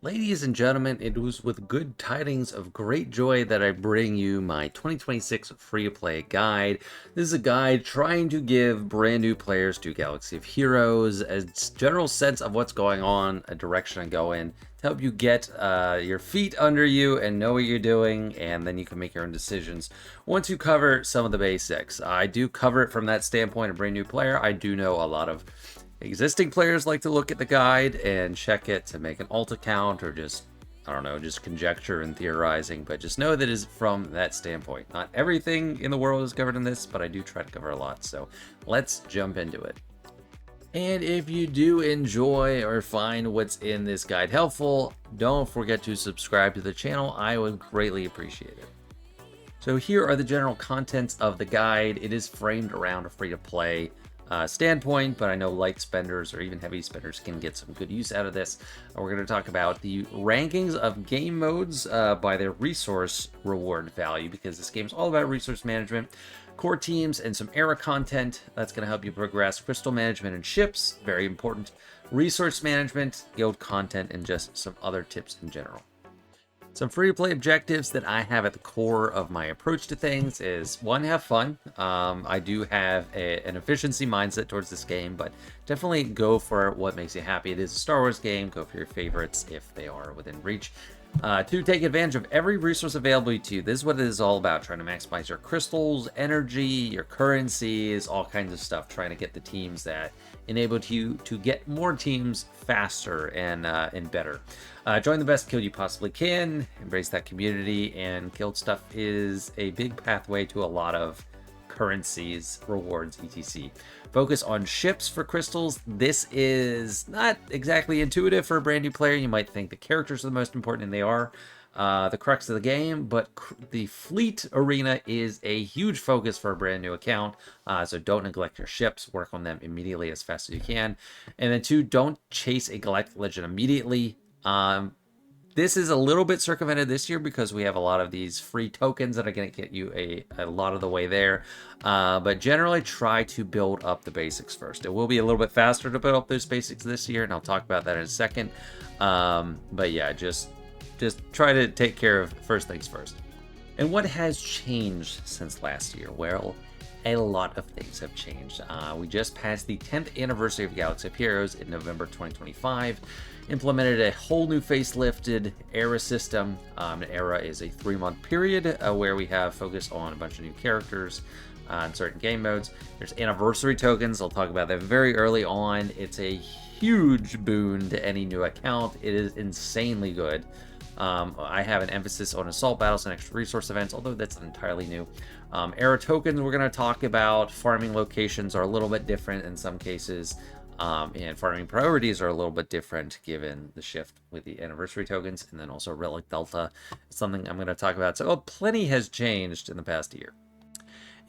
Ladies and gentlemen, it was with good tidings of great joy that I bring you my 2026 free-to-play guide. This is a guide trying to give brand new players to Galaxy of Heroes a general sense of what's going on, a direction to go in, to help you get your feet under you and know what you're doing, and then you can make your own decisions once you cover some of the basics. I do cover it from that standpoint, a brand new player. I do know a lot of existing players like to look at the guide and check it to make an alt account or just, I don't know, just conjecture and theorizing, but just know that is from that standpoint. Not everything in the world is covered in this, but I do try to cover a lot, so let's jump into it. And if you do enjoy or find what's in this guide helpful, don't forget to subscribe to the channel. I would greatly appreciate it. So here are the general contents of the guide. It is framed around a free-to-play standpoint, but I know light spenders or even heavy spenders can get some good use out of this. We're going to talk about the rankings of game modes by their resource reward value, because this game is all about resource management, core teams, and some era content that's going to help you progress crystal management and ships, very important, resource management, guild content, and just some other tips in general. Some free-to-play objectives that I have at the core of my approach to things is, one, have fun. I do have an efficiency mindset towards this game, but definitely go for what makes you happy. It is a Star Wars game. Go for your favorites if they are within reach. Two, take advantage of every resource available to you. This is what it is all about, trying to maximize your crystals, energy, your currencies, all kinds of stuff, trying to get the teams that enable you to get more teams faster and better. Join the best guild you possibly can, embrace that community, and guild stuff is a big pathway to a lot of currencies, rewards, etc. Focus on ships for crystals. This is not exactly intuitive for a brand new player. You might think the characters are the most important, and they are the crux of the game, but the fleet arena is a huge focus for a brand new account, so don't neglect your ships. Work on them immediately as fast as you can. And then two, don't chase a galactic legend immediately. This is a little bit circumvented this year because we have a lot of these free tokens that are going to get you a lot of the way there. But generally try to build up the basics first. It will be a little bit faster to build up those basics this year, and I'll talk about that in a second. But yeah, just try to take care of first things first. And what has changed since last year? Well, a lot of things have changed. We just passed the 10th anniversary of Galaxy of Heroes in November 2025. Implemented a whole new facelifted era system. An era is a 3-month period where we have focus on a bunch of new characters in certain game modes. There's anniversary tokens. I'll talk about that very early on. It's a huge boon to any new account. It is insanely good. I have an emphasis on assault battles and extra resource events, although that's entirely new. Era tokens we're going to talk about. Farming locations are a little bit different in some cases. And farming priorities are a little bit different given the shift with the anniversary tokens, and then also Relic Delta is something I'm going to talk about. So plenty has changed in the past year.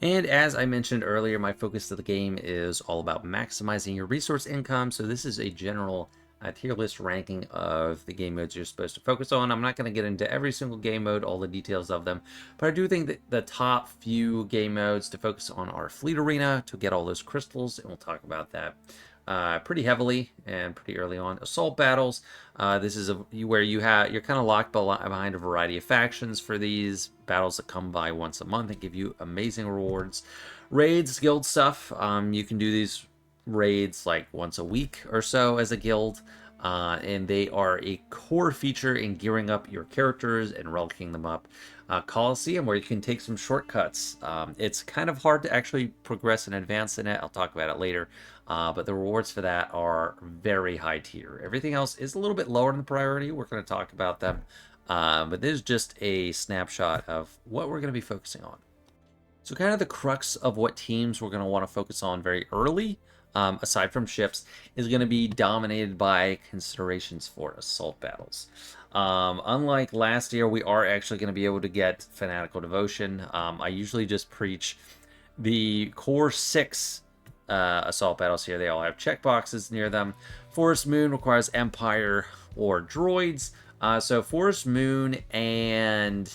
And as I mentioned earlier, my focus of the game is all about maximizing your resource income. So this is a general tier list ranking of the game modes you're supposed to focus on. I'm not going to get into every single game mode, all the details of them, but I do think that the top few game modes to focus on are Fleet Arena to get all those crystals, and we'll talk about that pretty heavily and pretty early on. Assault battles. This is where you're kind of locked behind a variety of factions for these battles that come by once a month and give you amazing rewards. Raids, guild stuff. You can do these raids like once a week or so as a guild, and they are a core feature in gearing up your characters and relicking them up. Coliseum, where you can take some shortcuts. It's kind of hard to actually progress and advance in it. I'll talk about it later. But the rewards for that are very high tier. Everything else is a little bit lower in the priority. We're going to talk about them. But this is just a snapshot of what we're going to be focusing on. So kind of the crux of what teams we're going to want to focus on very early, aside from ships, is going to be dominated by considerations for assault battles. Unlike last year, we are actually going to be able to get Fanatical Devotion. I usually just preach the core 6 assault battles here. They all have checkboxes near them. Forest Moon requires Empire or droids. So Forest Moon and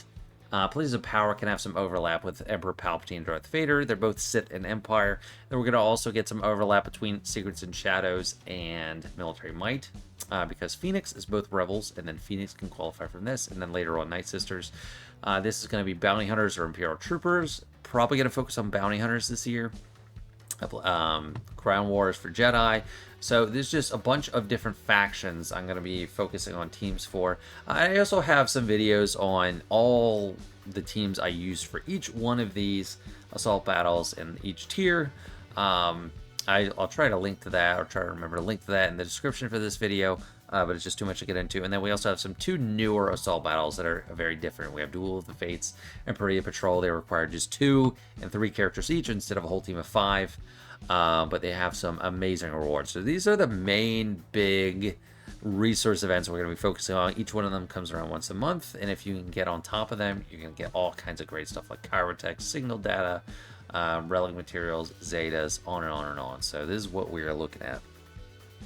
Places of Power can have some overlap with Emperor Palpatine and Darth Vader. They're both Sith and Empire. Then we're going to also get some overlap between Secrets and Shadows and Military Might. because Phoenix is both Rebels, and then Phoenix can qualify from this, and then later on Night Sisters. This is going to be Bounty Hunters or Imperial Troopers. Probably going to focus on Bounty Hunters this year. Crown Wars for Jedi. So there's just a bunch of different factions I'm going to be focusing on teams for. I also have some videos on all the teams I used for each one of these assault battles in each tier. I'll try to link to that, or try to remember to link to that in the description for this video, but it's just too much to get into. And then we also have two newer assault battles that are very different. We have Duel of the Fates and Peridea Patrol. They require just 2 and 3 characters each instead of a whole team of 5, but they have some amazing rewards. So these are the main big resource events we're going to be focusing on. Each one of them comes around once a month, and if you can get on top of them, you're going to get all kinds of great stuff like Chirotech, signal data, relic materials, Zetas, on and on and on. So this is what we are looking at.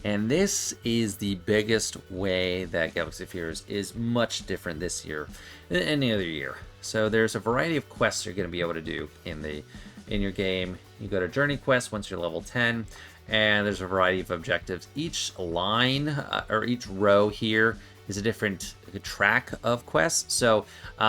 And this is the biggest way that Galaxy of Heroes is much different this year than any other year. So there's a variety of quests you're going to be able to do in your game. You go to Journey Quest once you're level 10, and there's a variety of objectives. Each line or each row here is a different track of quests. So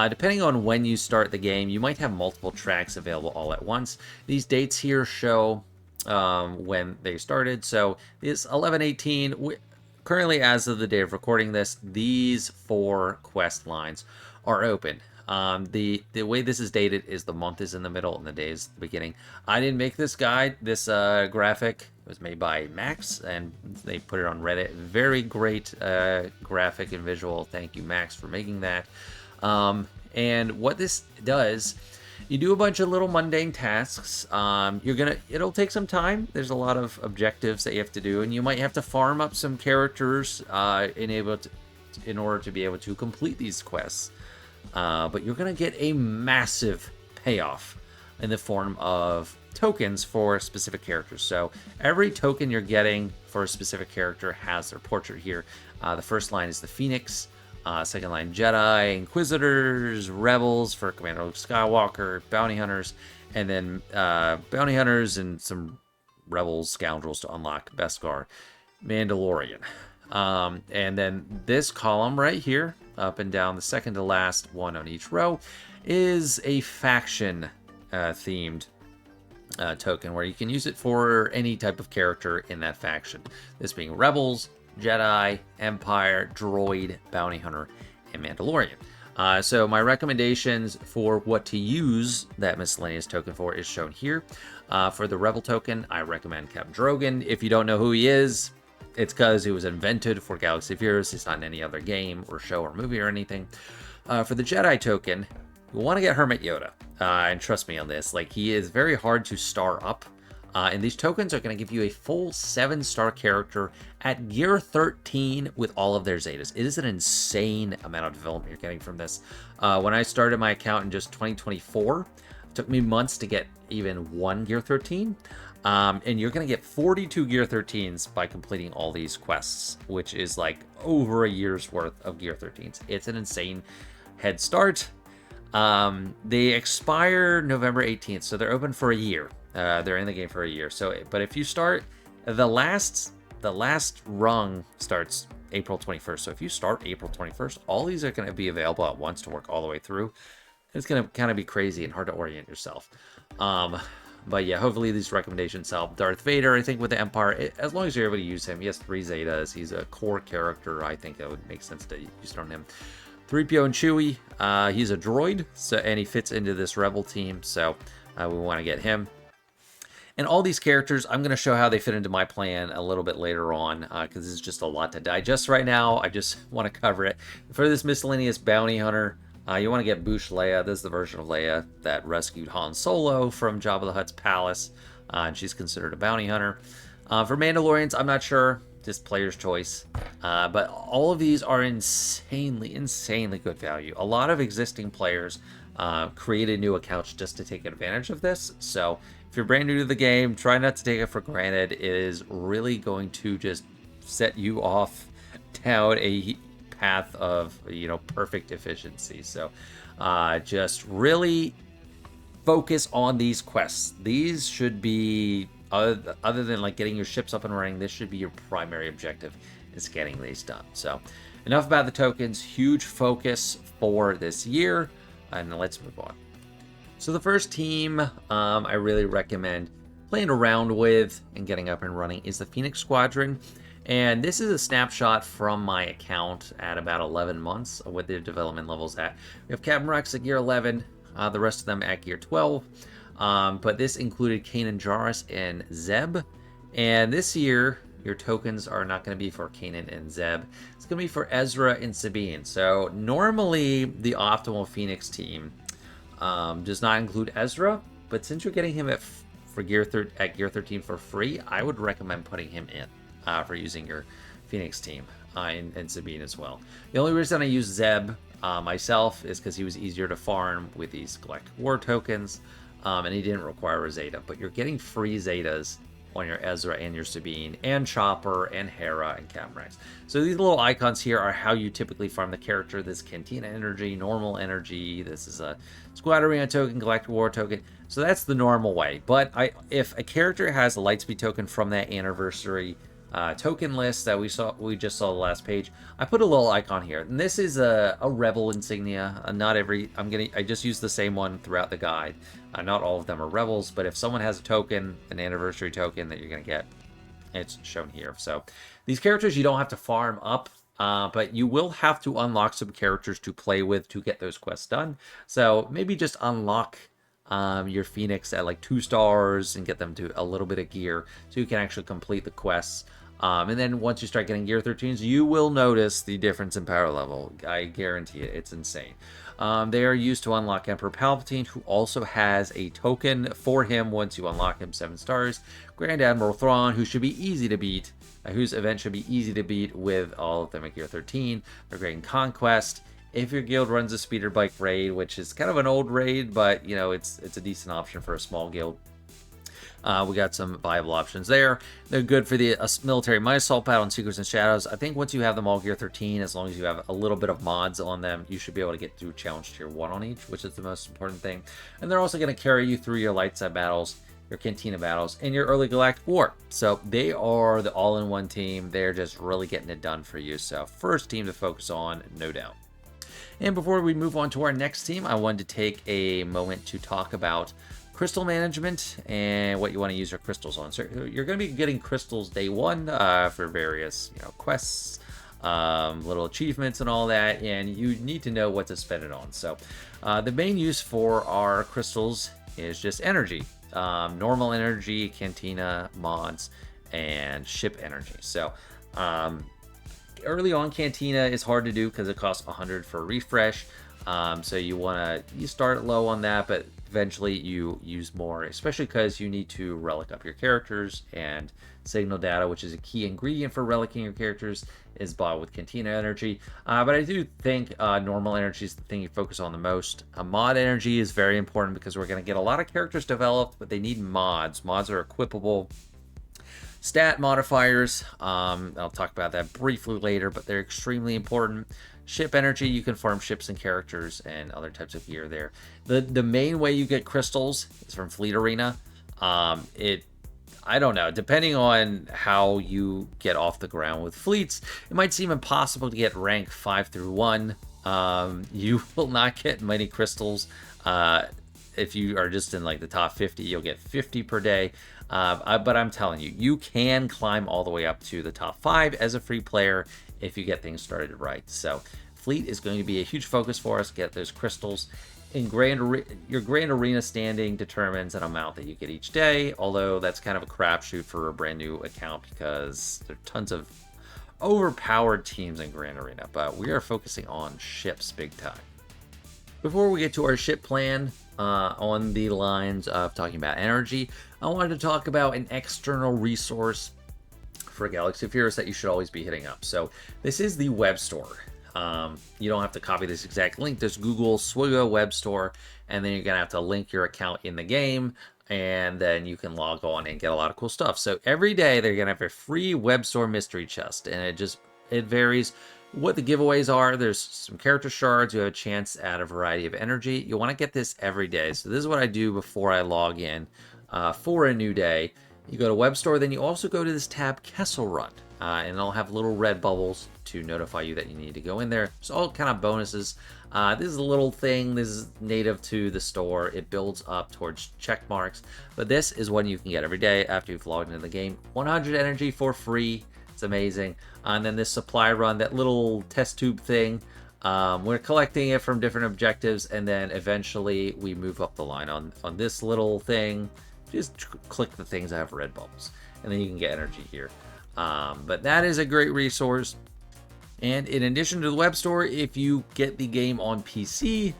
depending on when you start the game, you might have multiple tracks available all at once. These dates here show when they started. So it's 11/18. Currently, as of the day of recording this, these 4 quest lines are open. The way this is dated is the month is in the middle and the day is the beginning. I didn't make this guide. This graphic was made by Max, and they put it on Reddit. Very great graphic and visual. Thank you, Max, for making that. And what this does, you do a bunch of little mundane tasks. It'll take some time. There's a lot of objectives that you have to do, and you might have to farm up some characters in order to be able to complete these quests. But you're going to get a massive payoff in the form of tokens for specific characters. So every token you're getting for a specific character has their portrait here. The first line is the Phoenix. Second line, Jedi, Inquisitors, Rebels for Commander Luke Skywalker, Bounty Hunters, and then Bounty Hunters and some Rebels, Scoundrels to unlock Beskar, Mandalorian. And then this column right here, up and down, the second to last one on each row, is a faction themed token where you can use it for any type of character in that faction. This being Rebels, Jedi, Empire, Droid, Bounty Hunter, and Mandalorian. So my recommendations for what to use that miscellaneous token for is shown here. For the Rebel token, I recommend Captain Drogon. If you don't know who he is, it's because he was invented for Galaxy of Heroes. He's not in any other game or show or movie or anything. For the Jedi token, you want to get Hermit Yoda. And trust me on this, like, he is very hard to star up. And these tokens are going to give you a full 7-star character at gear 13 with all of their Zetas. It is an insane amount of development you're getting from this. When I started my account in just 2024, it took me months to get even 1 gear 13. And you're going to get 42 gear 13s by completing all these quests, which is like over a year's worth of gear 13s. It's an insane head start. They expire November 18th, so they're open for a year. They're in the game for a year. So, but if you start, the last rung starts April 21st. So if you start April 21st, all these are going to be available at once to work all the way through. It's going to kind of be crazy and hard to orient yourself. But yeah, hopefully these recommendations help. Darth Vader, I think with the Empire, as long as you're able to use him, he has 3 Zetas. He's a core character. I think that would make sense to use it on him. 3PO and Chewie, he's a droid, and he fits into this Rebel team, so we want to get him. And all these characters, I'm going to show how they fit into my plan a little bit later on, because this is just a lot to digest right now. I just want to cover it. For this miscellaneous bounty hunter, you want to get Boushh Leia. This is the version of Leia that rescued Han Solo from Jabba the Hutt's palace, and she's considered a bounty hunter. For Mandalorians, I'm not sure. Just player's choice. But all of these are insanely good value. A lot of existing players created new accounts just to take advantage of this. So if you're brand new to the game, try not to take it for granted. It is really going to just set you off down a path of, perfect efficiency. So just really focus on these quests. These should be, other than like getting your ships up and running, this should be your primary objective, is getting these done. So enough about the tokens. Huge focus for this year, and let's move on. So the first team I really recommend playing around with and getting up and running is the Phoenix Squadron. And this is a snapshot from my account at about 11 months of what their development level's at. We have Captain Rex at gear 11, the rest of them at gear 12. But this included Kanan Jarrus and Zeb. And this year, your tokens are not going to be for Kanan and Zeb. It's going to be for Ezra and Sabine. So normally, the optimal Phoenix team does not include Ezra. But since you're getting him at gear 13 for free, I would recommend putting him in for using your Phoenix team and Sabine as well. The only reason I use Zeb myself is because he was easier to farm with these Galactic War tokens, and he didn't require a Zeta. But you're getting free Zetas on your Ezra and your Sabine, and Chopper, and Hera, and Captain Rex. So these little icons here are how you typically farm the character. This Cantina energy, normal energy. This is a Squad Arena token, Galactic War token. So that's the normal way. But if a character has a Lightspeed token from that anniversary token list that we just saw the last page, I put a little icon here, and this is a rebel insignia. I just use the same one throughout the guide. Not all of them are rebels, but if someone has a token, an anniversary token that you're gonna get, it's shown here. So these characters you don't have to farm up, but you will have to unlock some characters to play with to get those quests done. So maybe just unlock your Phoenix at like 2 stars and get them to a little bit of gear so you can actually complete the quests. And then once you start getting gear 13s, you will notice the difference in power level. I guarantee it. It's insane. They are used to unlock Emperor Palpatine, who also has a token for him once you unlock him 7 stars. Grand Admiral Thrawn, who should be easy to beat, whose event should be easy to beat with all of them at gear 13. They're great in Conquest. If your guild runs a speeder bike raid, which is kind of an old raid, but you know it's a decent option for a small guild. We got some viable options there. They're good for the military might assault battle and secrets and shadows. I think once you have them all gear 13, as long as you have a little bit of mods on them, you should be able to get through challenge tier 1 on each, which is the most important thing. And they're also going to carry you through your light side battles, your Cantina battles, and your early Galactic War. So they are the all-in-one team. They're just really getting it done for you. So first team to focus on, no doubt. And before we move on to our next team, I wanted to take a moment to talk about crystal management and what you want to use your crystals on. So you're going to be getting crystals day 1 for various quests, little achievements and all that, and you need to know what to spend it on. So the main use for our crystals is just energy. Normal energy, Cantina, mods, and ship energy. So early on, Cantina is hard to do because it costs 100 for a refresh. So you start low on that, but eventually you use more, especially because you need to relic up your characters, and signal data, which is a key ingredient for relicking your characters, is bought with Cantina energy. But I do think normal energy is the thing you focus on the most. Mod energy is very important because we're going to get a lot of characters developed, but they need mods. Mods are equipable stat modifiers. I'll talk about that briefly later, but they're extremely important. Ship energy, you can farm ships and characters and other types of gear there. The main way you get crystals is from Fleet Arena. I don't know, depending on how you get off the ground with fleets, it might seem impossible to get rank 5 through 1. You will not get many crystals. If you are just in like the top 50, you'll get 50 per day. But I'm telling you, you can climb all the way up to the top 5 as a free player if you get things started right. So fleet is going to be a huge focus for us. Get those crystals. Your grand arena standing determines an amount that you get each day, although that's kind of a crapshoot for a brand new account because there are tons of overpowered teams in grand arena, but we are focusing on ships big time. Before we get to our ship plan, on the lines of talking about energy, I wanted to talk about an external resource for Galaxy of Heroes that you should always be hitting up. So this is the Webstore. You don't have to copy this exact link. There's Google SWGOH Webstore, and then you're gonna have to link your account in the game, and then you can log on and get a lot of cool stuff. So every day they're gonna have a free Webstore mystery chest, and it varies what the giveaways are. There's some character shards. You have a chance at a variety of energy. You want to get this every day. So this is what I do before I log in for a new day. You go to Webstore, then you also go to this tab Kessel Run. and it'll have little red bubbles to notify you that you need to go in there. So all kind of bonuses. This is a little thing. This is native to the store. It builds up towards check marks, but this is one you can get every day after you've logged into the game. 100 energy for free. It's amazing. And then this supply run, that little test tube thing, we're collecting it from different objectives, and then eventually we move up the line on this little thing. Just click the things that have red bubbles, and then you can get energy here. But that is a great resource. And in addition to the web store, if you get the game on PC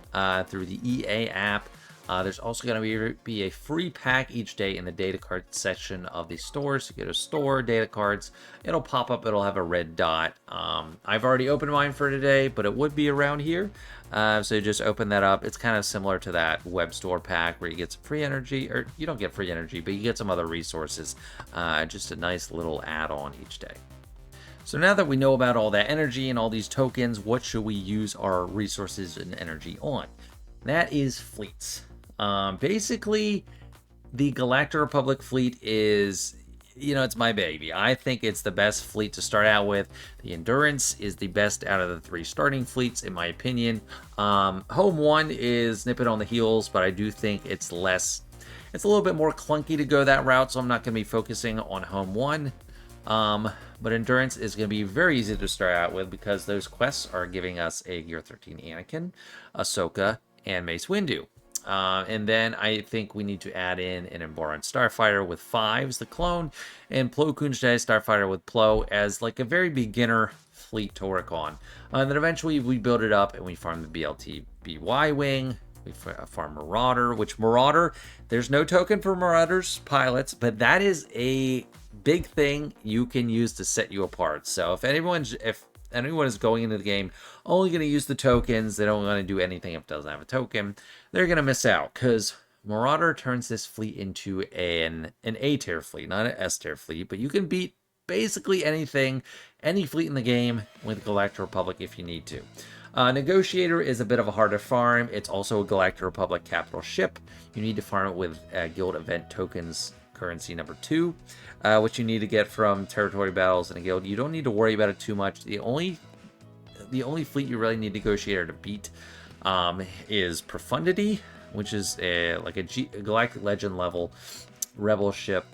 through the EA app, there's also going to be a free pack each day in the data card section of the store. So you go to store, data cards, it'll pop up, it'll have a red dot. I've already opened mine for today, but it would be around here. So you just open that up. It's kind of similar to that web store pack where you get some free energy, or you don't get free energy, but you get some other resources. Just a nice little add-on each day. So now that we know about all that energy and all these tokens, what should we use our resources and energy on? That is fleets. Basically, the Galactic Republic fleet is, it's my baby. I think it's the best fleet to start out with. The Endurance is the best out of the 3 starting fleets, in my opinion. Home 1 is nipping on the heels, but I do think it's a little bit more clunky to go that route, so I'm not going to be focusing on Home 1. But Endurance is going to be very easy to start out with because those quests are giving us a Gear 13 Anakin, Ahsoka, and Mace Windu. And then I think we need to add in an Embaran Starfighter with 5s, the clone, and Plo Koon Jedi Starfighter with Plo as like a very beginner fleet to work on. And then eventually we build it up and we farm the BLT BY wing. We farm Marauder, which Marauder, there's no token for Marauders pilots, but that is a big thing you can use to set you apart. So if anyone is going into the game only going to use the tokens, they don't want to do anything if it doesn't have a token, they're going to miss out, because Marauder turns this fleet into an A tier fleet, not an S tier fleet, but you can beat basically anything, any fleet in the game with Galactic Republic if you need to. Negotiator is a bit of a harder farm. It's also a Galactic Republic capital ship. You need to farm it with guild event tokens currency number 2, which you need to get from territory battles in a guild. You don't need to worry about it too much. The only fleet you really need Negotiator to beat is Profundity, which is like a Galactic Legend level rebel ship.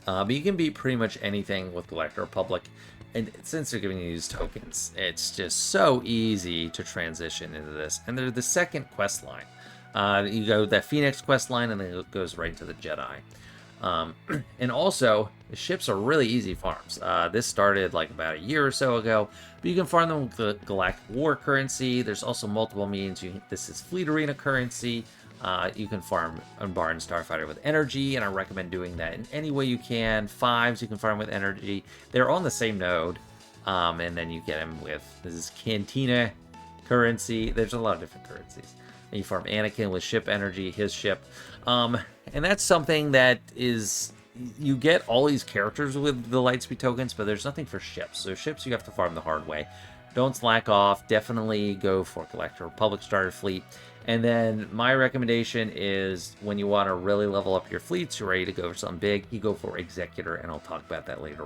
But you can beat pretty much anything with Galactic Republic. And since they're giving you these tokens, it's just so easy to transition into this. And they're the second quest line. You go that Phoenix quest line, and then it goes right into the Jedi. And also, the ships are really easy farms. This started like about a year or so ago, but you can farm them with the Galactic War currency. There's also multiple means. This is Fleet Arena currency. You can farm Embaran Starfighter with energy, and I recommend doing that in any way you can. 5s you can farm with energy. They're on the same node, and then you get them with, this is Cantina currency. There's a lot of different currencies. And you farm Anakin with ship energy, his ship. And that's something that is, you get all these characters with the Lightspeed tokens, but there's nothing for ships. So ships you have to farm the hard way. Don't slack off. Definitely go for Galactic Republic starter fleet. And then my recommendation is when you want to really level up your fleets, you're ready to go for something big, you go for Executor, and I'll talk about that later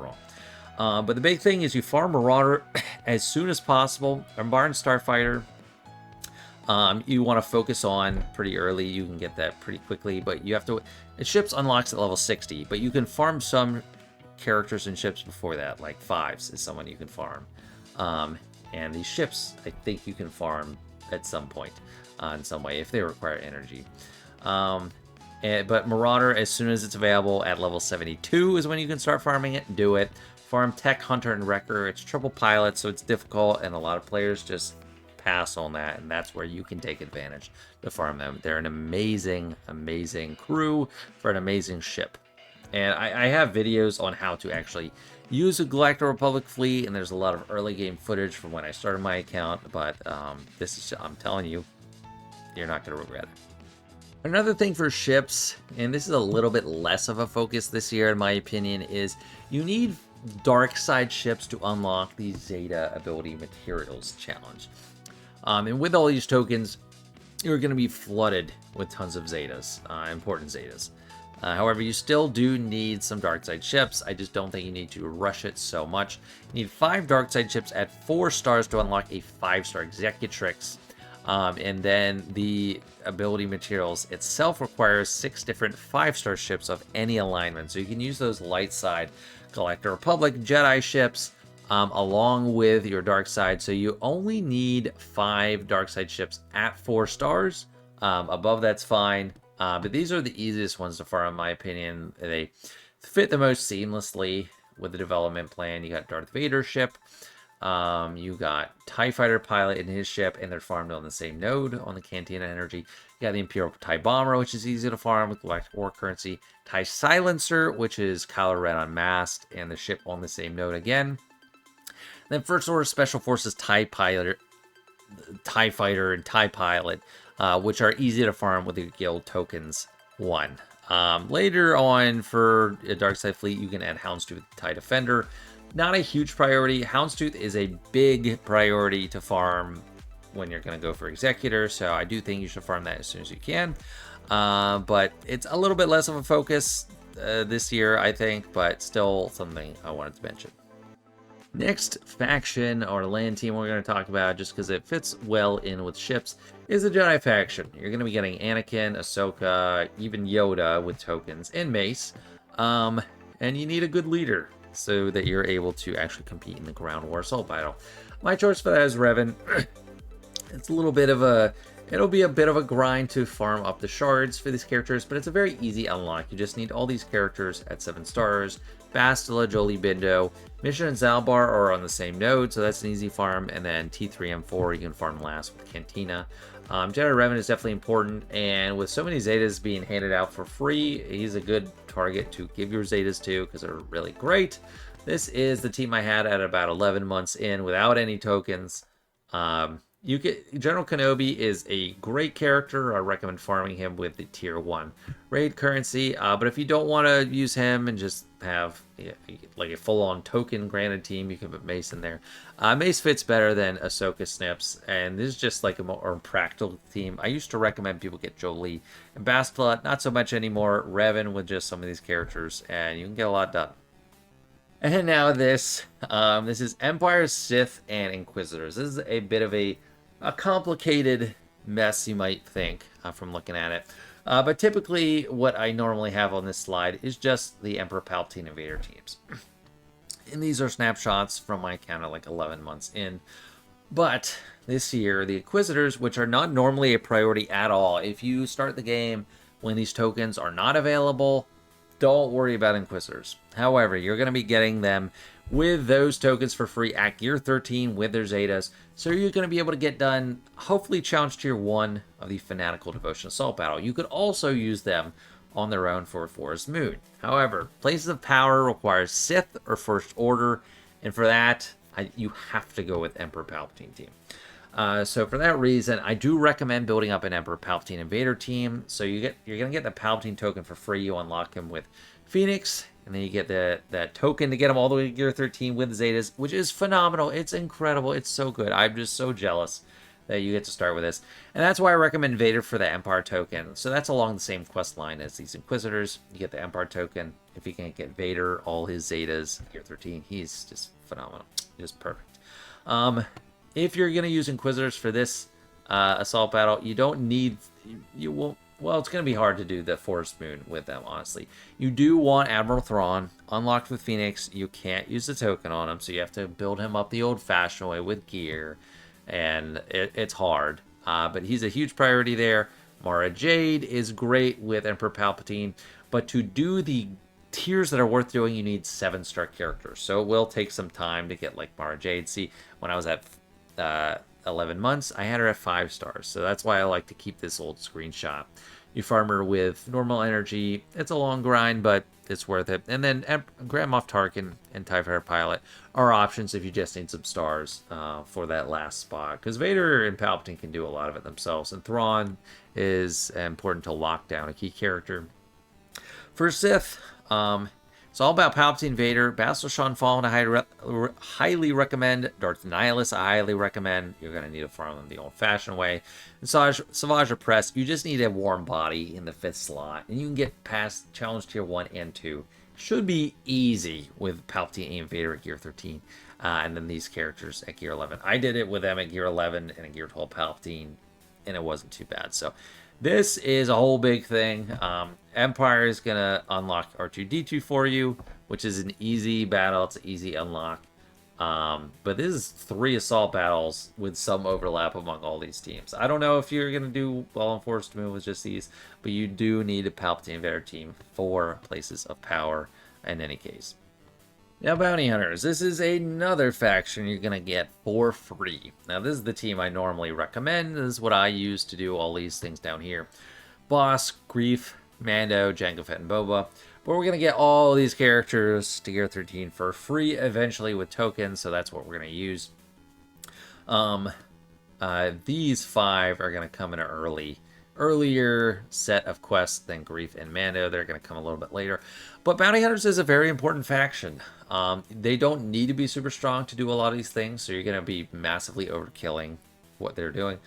on. But the big thing is you farm Marauder as soon as possible. Embaran Starfighter, you want to focus on pretty early. You can get that pretty quickly, but you have to, the ships unlocks at level 60, but you can farm some characters and ships before that, like 5s is someone you can farm. And these ships, I think you can farm at some point in some way if they require energy. But Marauder, as soon as it's available at level 72 is when you can start farming it. Do it. Farm Tech, Hunter, and Wrecker. It's triple pilot, so it's difficult, and a lot of players just pass on that, and that's where you can take advantage to farm them. They're an amazing, amazing crew for an amazing ship. And I have videos on how to actually use a Galactic Republic fleet, and there's a lot of early game footage from when I started my account, but this is, I'm telling you, you're not going to regret it. Another thing for ships, and this is a little bit less of a focus this year in my opinion, is you need dark side ships to unlock the Zeta ability materials challenge. And with all these tokens, you're going to be flooded with tons of Zetas, important Zetas. However, you still do need some dark side ships. I just don't think you need to rush it so much. You need 5 dark side ships at 4 stars to unlock a 5-star Executrix. And then the ability materials itself requires 6 different 5-star ships of any alignment. So you can use those light side Galactic Republic Jedi ships along with your dark side. So you only need 5 dark side ships at 4 stars. Above that's fine. But these are the easiest ones to farm, in my opinion. They fit the most seamlessly with the development plan. You got Darth Vader ship. You got TIE Fighter pilot in his ship, and they're farmed on the same node on the Cantina energy. You got the Imperial TIE Bomber, which is easy to farm with Galactic War currency. TIE Silencer, which is Kylo Ren unmasked, and the ship on the same node again. Then First Order Special Forces TIE Fighter, and TIE Pilot, which are easy to farm with the Guild Tokens 1. Later on, for a Dark Side fleet, you can add Houndstooth TIE Defender. Not a huge priority. Houndstooth is a big priority to farm when you're going to go for Executor, so I do think you should farm that as soon as you can. But it's a little bit less of a focus this year, I think, but still something I wanted to mention. Next faction or land team we're going to talk about, just because it fits well in with ships, is the Jedi faction. You're going to be getting Anakin, Ahsoka, even Yoda with tokens, and Mace. And you need a good leader so that you're able to actually compete in the Ground War Assault Battle. My choice for that is Revan. It's a little bit of a... It'll be a bit of a grind to farm up the shards for these characters, but it's a very easy unlock. You just need all these characters at 7 stars. Bastila, Jolie Bindo, Mission and Zalbar are on the same node, so that's an easy farm. And then T3, M4, you can farm last with Cantina. Jedi Revan is definitely important, and with so many Zetas being handed out for free, he's a good target to give your Zetas to because they're really great. This is the team I had at about 11 months in without any tokens. General Kenobi is a great character. I recommend farming him with the tier 1 raid currency. But if you don't want to use him and just have like a full-on token granted team, you can put Mace in there. Mace fits better than Ahsoka Snips, and this is just like a more practical team. I used to recommend people get Jolie and Bastila, not so much anymore. Revan with just some of these characters, and you can get a lot done. And now this is Empire, Sith, and Inquisitors. This is a bit of a complicated mess, you might think, from looking at it. But typically, what I normally have on this slide is just the Emperor Palpatine and Vader teams. And these are snapshots from my account at like 11 months in. But this year, the Inquisitors, which are not normally a priority at all, if you start the game when these tokens are not available, don't worry about Inquisitors. However, you're going to be getting them with those tokens for free at Gear 13 with their Zetas. So you're going to be able to get done, hopefully challenge tier 1 of the Fanatical Devotion Assault Battle. You could also use them on their own for Forest Moon. However, Places of Power requires Sith or First Order, and for that, you have to go with Emperor Palpatine team. So for that reason, I do recommend building up an Emperor Palpatine Invader team. So you're going to get the Palpatine token for free. You unlock him with Phoenix, and then you get that token to get him all the way to Gear 13 with Zetas, which is phenomenal. It's incredible. It's so good. I'm just so jealous that you get to start with this. And that's why I recommend Vader for the Empire token. So that's along the same quest line as these Inquisitors. You get the Empire token. If you can't get Vader, all his Zetas, Gear 13, he's just phenomenal. Just perfect. If you're going to use Inquisitors for this assault battle, you don't need... You won't... Well, it's going to be hard to do the Forest Moon with them, honestly. You do want Admiral Thrawn unlocked with Phoenix. You can't use the token on him, so you have to build him up the old-fashioned way with gear, and it's hard. But he's a huge priority there. Mara Jade is great with Emperor Palpatine, but to do the tiers that are worth doing, you need 7-star characters. So it will take some time to get, like, Mara Jade. See, when I was at 11 months, I had her at 5 stars, so that's why I like to keep this old screenshot. You farm her with normal energy. It's a long grind, but it's worth it. And then Grand Moff Tarkin and TIE Fighter Pilot are options if you just need some stars for that last spot, because Vader and Palpatine can do a lot of it themselves, and Thrawn is important to lock down, a key character. For Sith, It's all about Palpatine, Vader, Bastila Shan Fallen. I highly recommend. Darth Nihilus, I highly recommend. You're going to need to farm them the old-fashioned way. And Savage Press, you just need a warm body in the 5th slot. And you can get past Challenge Tier 1 and 2. Should be easy with Palpatine and Vader at Gear 13. And then these characters at Gear 11. I did it with them at Gear 11 and at Gear 12 Palpatine. And it wasn't too bad. So this is a whole big thing. Empire is going to unlock R2-D2 for you, which is an easy battle. It's an easy unlock. But this is 3 assault battles with some overlap among all these teams. I don't know if you're going to do well on Force to Move with just these, but you do need a Palpatine Vader team for places of power in any case. Now, Bounty Hunters. This is another faction you're going to get for free. Now, this is the team I normally recommend. This is what I use to do all these things down here. Boss, Grief, Mando, Jango Fett, and Boba. But we're going to get all these characters to Gear 13 for free eventually with tokens, so that's what we're going to use. These 5 are going to come in earlier set of quests than Grief and Mando. They're going to come a little bit later. But Bounty Hunters is a very important faction. They don't need to be super strong to do a lot of these things, so you're going to be massively overkilling what they're doing.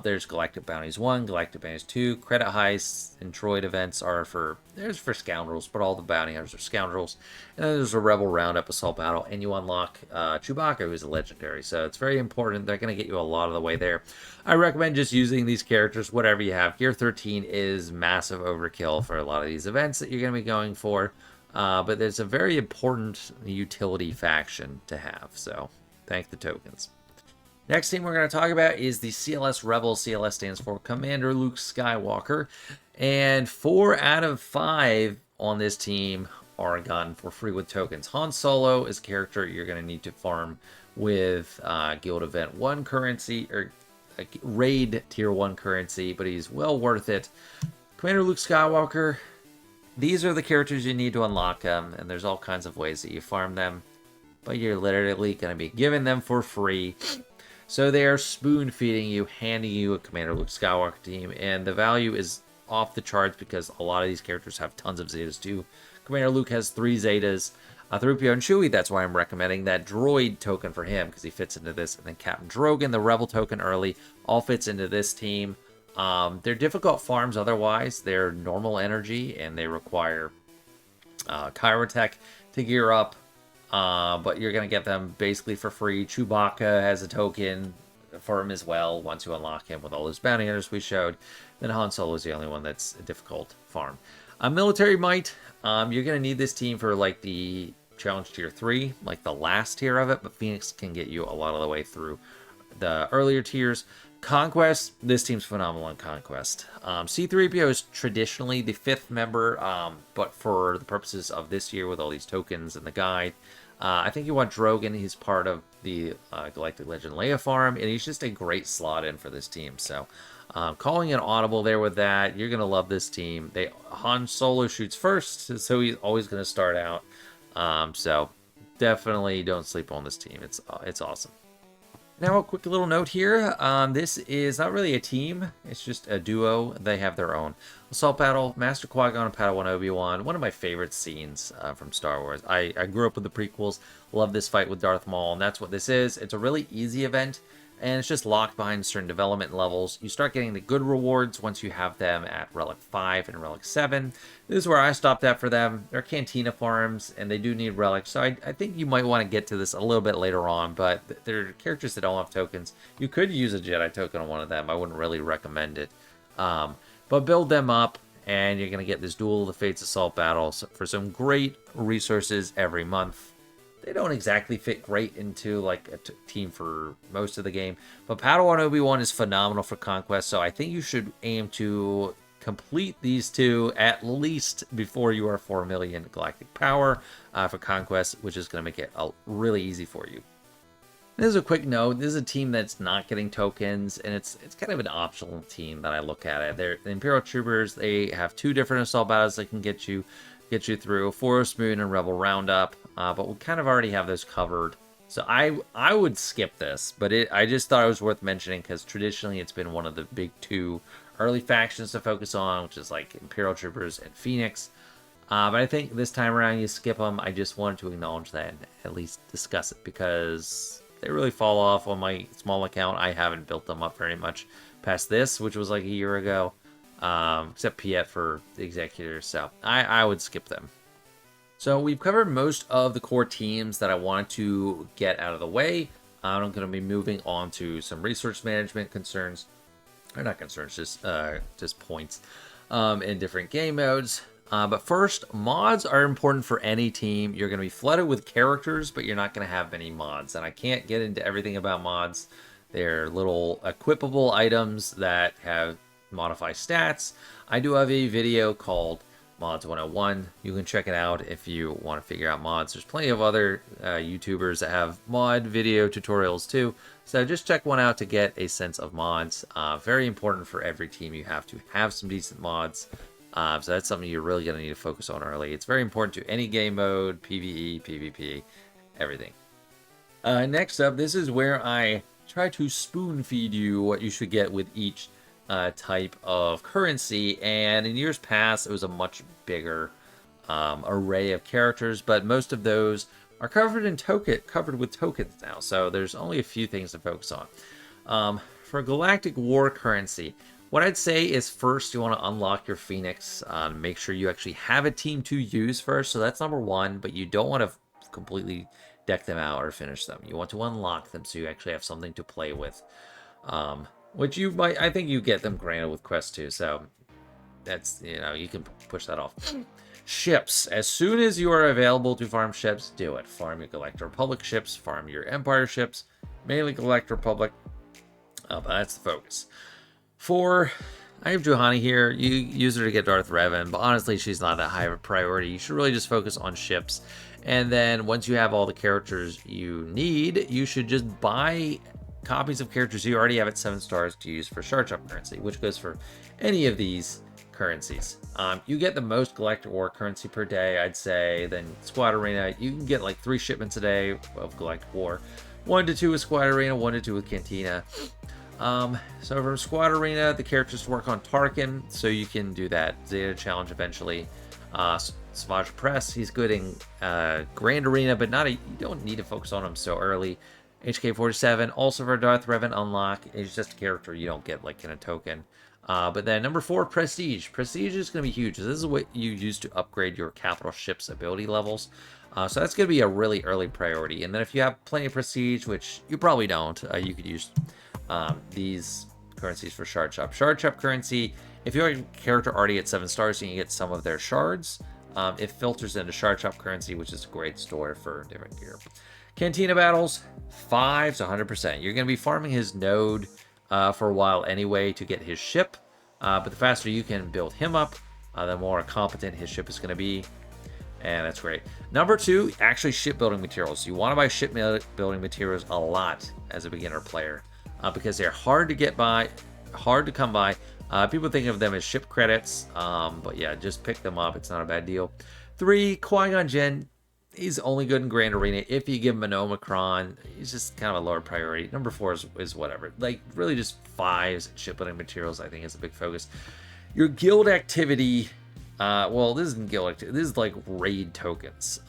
There's Galactic Bounties 1, Galactic Bounties 2, credit heists and droid events are for scoundrels, but all the bounty hunters are scoundrels. And then there's a Rebel Roundup assault battle, and you unlock Chewbacca, who's a legendary. So it's very important. They're going to get you a lot of the way there. I recommend just using these characters, whatever you have. Gear 13 is massive overkill for a lot of these events that you're going to be going for. But there's a very important utility faction to have. So thank the tokens. Next team we're going to talk about is the CLS Rebels. CLS stands for Commander Luke Skywalker. And 4 out of 5 on this team are gotten for free with tokens. Han Solo is a character you're going to need to farm with Guild Event 1 currency, or Raid Tier 1 currency, but he's well worth it. Commander Luke Skywalker, these are the characters you need to unlock them, and there's all kinds of ways that you farm them, but you're literally going to be giving them for free. So they are spoon-feeding you, handing you a Commander Luke Skywalker team, and the value is off the charts because a lot of these characters have tons of Zetas too. Commander Luke has 3 Zetas, 3PO and Chewie. That's why I'm recommending that droid token for him, because he fits into this. And then Captain Drogon, the Rebel token early, all fits into this team. They're difficult farms otherwise. They're normal energy, and they require Kyrotech to gear up. But you're going to get them basically for free. Chewbacca has a token for him as well once you unlock him with all those bounty hunters we showed. Then Han Solo is the only one that's a difficult farm. Military Might, you're going to need this team for like the Challenge Tier 3, like the last tier of it, but Phoenix can get you a lot of the way through the earlier tiers. Conquest, this team's phenomenal on Conquest. C-3PO is traditionally the 5th member, but for the purposes of this year with all these tokens and the guide, I think you want Drogon. He's part of the Galactic Legend Leia Farm, and he's just a great slot in for this team. So calling an audible there with that, you're going to love this team. Han Solo shoots first, so he's always going to start out. So definitely don't sleep on this team. It's awesome. Now, a quick little note here. This is not really a team. It's just a duo. They have their own assault battle. Master Qui-Gon and Padawan Obi-Wan. One of my favorite scenes from Star Wars. I grew up with the prequels. Love this fight with Darth Maul, and that's what this is. It's a really easy event, and it's just locked behind certain development levels. You start getting the good rewards once you have them at Relic 5 and Relic 7. This is where I stopped at for them. They're Cantina farms, and they do need relics, so I think you might want to get to this a little bit later on, but they're characters that don't have tokens. You could use a Jedi token on one of them. I wouldn't really recommend it. But build them up, and you're going to get this Duel of the Fates assault battles for some great resources every month. They don't exactly fit great into like a team for most of the game, but Padawan Obi-Wan is phenomenal for Conquest, so I think you should aim to complete these 2 at least before you are 4 million galactic power for Conquest, which is going to make it really easy for you. This is a quick note. This is a team that's not getting tokens, and it's kind of an optional team that I look at it. They're the Imperial Troopers. They have 2 different assault battles that can get you through, Forest Moon and Rebel Roundup, but we kind of already have those covered. So I would skip this, but I just thought it was worth mentioning because traditionally it's been one of the big 2 early factions to focus on, which is like Imperial Troopers and Phoenix. But I think this time around you skip them. I just wanted to acknowledge that and at least discuss it because they really fall off on my small account. I haven't built them up very much past this, which was like a year ago, except Piet for the Executors. So I would skip them. So we've covered most of the core teams that I wanted to get out of the way. I'm going to be moving on to some resource management concerns, or not concerns, just points in different game modes. But first, mods are important for any team. You're going to be flooded with characters, but you're not going to have many mods. And I can't get into everything about mods. They're little equipable items that have modify stats. I do have a video called Mods 101. You can check it out if you want to figure out mods. There's plenty of other YouTubers that have mod video tutorials too. So just check one out to get a sense of mods. Very important for every team. You have to have some decent mods. So that's something you're really going to need to focus on early. It's very important to any game mode, PvE, PvP, everything. Next up, this is where I try to spoon feed you what you should get with each type of currency. And in years past, it was a much bigger array of characters, but most of those are covered with tokens now. So there's only a few things to focus on. For Galactic War currency, what I'd say is first you want to unlock your Phoenix. Make sure you actually have a team to use first. So that's number one, but you don't want to completely deck them out or finish them. You want to unlock them so you actually have something to play with. Which you might, I think you get them granted with Quest 2. So that's, you can push that off. Ships. As soon as you are available to farm ships, do it. Farm your Galactic Republic ships, farm your Empire ships, mainly Galactic Republic. But that's the focus. I have Juhani here. You use her to get Darth Revan, but honestly, she's not that high of a priority. You should really just focus on ships. And then once you have all the characters you need, you should just buy copies of characters you already have at 7 stars to use for Shard Shop currency, which goes for any of these currencies. You get the most Galactic War currency per day, I'd say, then Squad Arena. You can get like 3 shipments a day of Galactic War. 1 to 2 with Squad Arena, 1 to 2 with Cantina. So from Squad Arena, the characters work on Tarkin, so you can do that Zeta challenge eventually. Savage Press, he's good in Grand Arena, but you don't need to focus on him so early. HK-47, also for Darth Revan unlock. He's just a character you don't get like in a token. But then number 4, Prestige. Prestige is going to be huge. This is what you use to upgrade your capital ship's ability levels. So that's going to be a really early priority. And then if you have plenty of Prestige, which you probably don't, you could use these currencies for Shard Shop. Shard Shop currency, if you have a character already at 7 stars, you can get some of their shards. It filters into Shard Shop currency, which is a great store for different gear. Cantina battles, 5 to 100%. You're going to be farming his node for a while anyway to get his ship. But the faster you can build him up, the more competent his ship is going to be. And that's great. Number 2, actually shipbuilding materials. You want to buy shipbuilding materials a lot as a beginner player. Because they're hard to come by. People think of them as ship credits, but yeah, just pick them up. It's not a bad deal. 3, Qui-Gon Jinn. He's only good in Grand Arena. If you give him an Omicron, he's just kind of a lower priority. Number 4 is whatever. Like, really just 5s shipbuilding materials, I think, is a big focus. Your guild activity, well, this isn't guild activity. This is like raid tokens.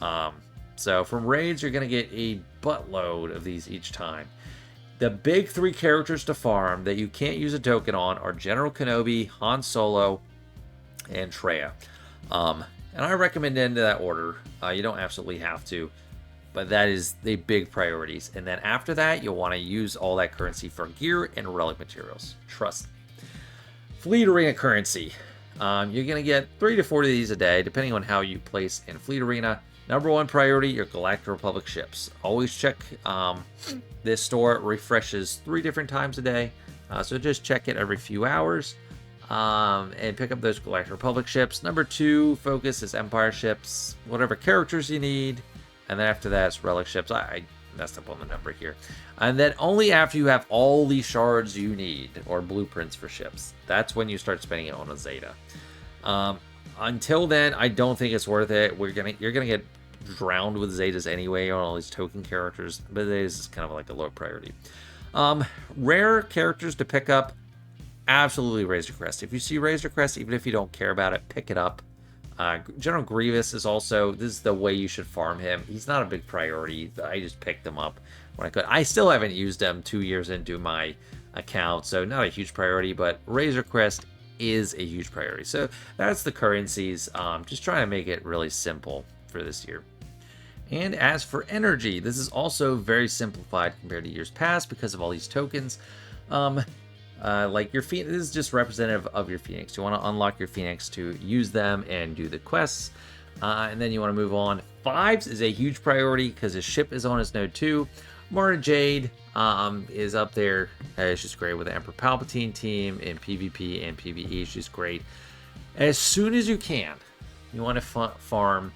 So from raids, you're going to get a buttload of these each time. The big 3 characters to farm that you can't use a token on are General Kenobi, Han Solo, and Traya. And I recommend into that order. You don't absolutely have to, but that is the big priorities. And then after that, you'll want to use all that currency for gear and relic materials. Trust me. Fleet Arena currency. You're going to get 3 to 4 of these a day, depending on how you place in Fleet Arena. Number 1 priority, your Galactic Republic ships. Always check this store. It refreshes 3 different times a day. So just check it every few hours. And pick up those Galactic Republic ships. Number 2 focus is Empire ships. Whatever characters you need. And then after that, it's Relic ships. I messed up on the number here. And then only after you have all the shards you need, or blueprints for ships, that's when you start spending it on a Zeta. Until then, I don't think it's worth it. You're gonna get drowned with Zetas anyway on all these token characters, but it is kind of like a low priority. Rare characters to pick up, absolutely Razor Crest. If you see Razor Crest, even if you don't care about it, pick it up. General Grievous is also, this is the way you should farm him. He's not a big priority. I just picked him up when I could. I still haven't used him 2 years into my account, so not a huge priority, but Razor Crest is a huge priority. So that's the currencies. Just trying to make it really simple for this year. And as for energy, this is also very simplified compared to years past because of all these tokens. Like your Phoenix, this is just representative of your Phoenix. You want to unlock your Phoenix to use them and do the quests. And then you want to move on. Fives is a huge priority because his ship is on his node 2. Mara Jade is up there. She's great with the Emperor Palpatine team in PvP and PvE. She's great. As soon as you can, you want to farm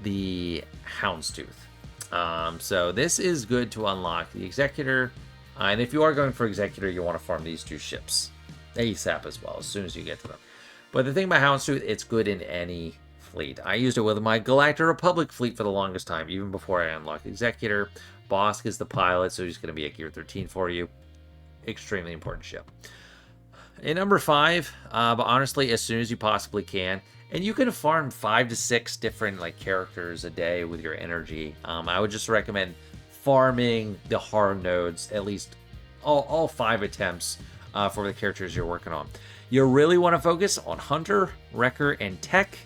the Houndstooth. So this is good to unlock the Executor. And if you are going for Executor, you want to farm these 2 ships ASAP as well, as soon as you get to them. But the thing about Houndstooth, it's good in any fleet. I used it with my Galactic Republic fleet for the longest time, even before I unlocked Executor. Bosk is the pilot, so he's going to be at gear 13 for you. Extremely important ship. In number 5, but honestly, as soon as you possibly can, and you can farm 5 to 6 different characters a day with your energy. I would just recommend farming the hard nodes, at least all 5 attempts for the characters you're working on. You really want to focus on Hunter, Wrecker, and Tech,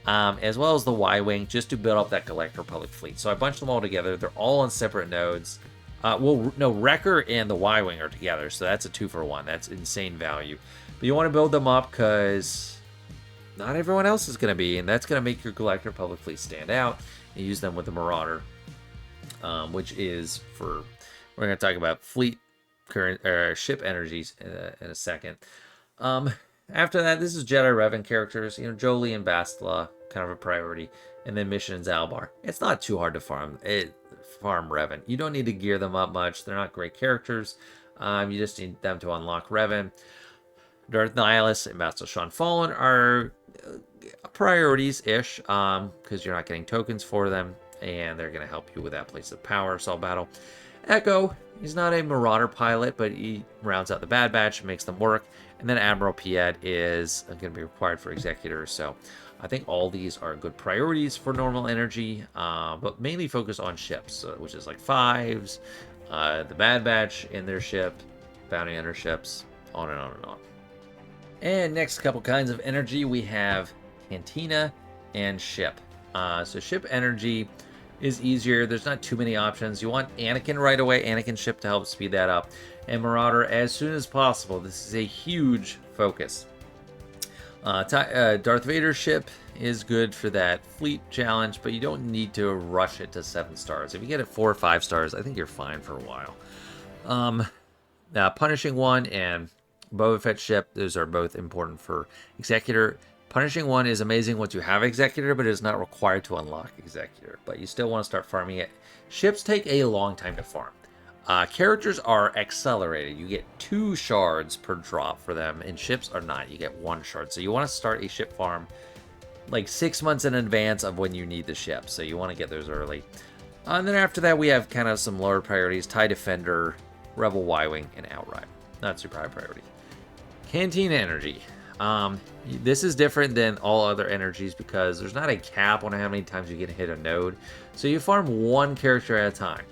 as well as the Y-Wing, just to build up that Galactic Republic fleet. So I bunched them all together. They're all on separate nodes. Well, no, Wrecker and the Y-Wing are together, so that's a 2-for-1. That's insane value. But you want to build them up because not everyone else is going to be, and that's going to make your Galactic Republic fleet stand out. And use them with the Marauder. Which is for, we're going to talk about fleet current ship energies in a second. After that, this is Jedi Revan characters. Jolee and Bastila, kind of a priority, and then Mission and Zalbar. It's not too hard to farm Revan. You don't need to gear them up much. They're not great characters. You just need them to unlock Revan. Darth Nihilus and Master Sean Fallen are priorities-ish, because you're not getting tokens for them, and they're going to help you with that place of power assault battle. Echo, he's not a Marauder pilot, but he rounds out the Bad Batch and makes them work. And then Admiral Piet is going to be required for Executor. So I think all these are good priorities for normal energy, but mainly focus on ships, which is like 5s, the Bad Batch in their ship, Bounty Hunter ships, on and on and on. And next couple kinds of energy, we have Cantina and ship. So ship energy is easier. There's not too many options. You want Anakin right away, Anakin ship to help speed that up, and Marauder as soon as possible. This is a huge focus. Darth Vader's ship is good for that fleet challenge, but you don't need to rush it to 7 stars. If you get it 4 or 5 stars, I think you're fine for a while. Now, Punishing One and Boba Fett ship, those are both important for Executor. Punishing One is amazing once you have Executor, but it is not required to unlock Executor. But you still want to start farming it. Ships take a long time to farm. Characters are accelerated. You get 2 shards per drop for them, and ships are not. You get 1 shard. So you want to start a ship farm like 6 months in advance of when you need the ship. So you want to get those early. And then after that, we have kind of some lower priorities. TIE Defender, Rebel Y-Wing, and Outrider. Not super high priority. Cantina energy. This is different than all other energies because there's not a cap on how many times you can hit a node. So you farm 1 character at a time.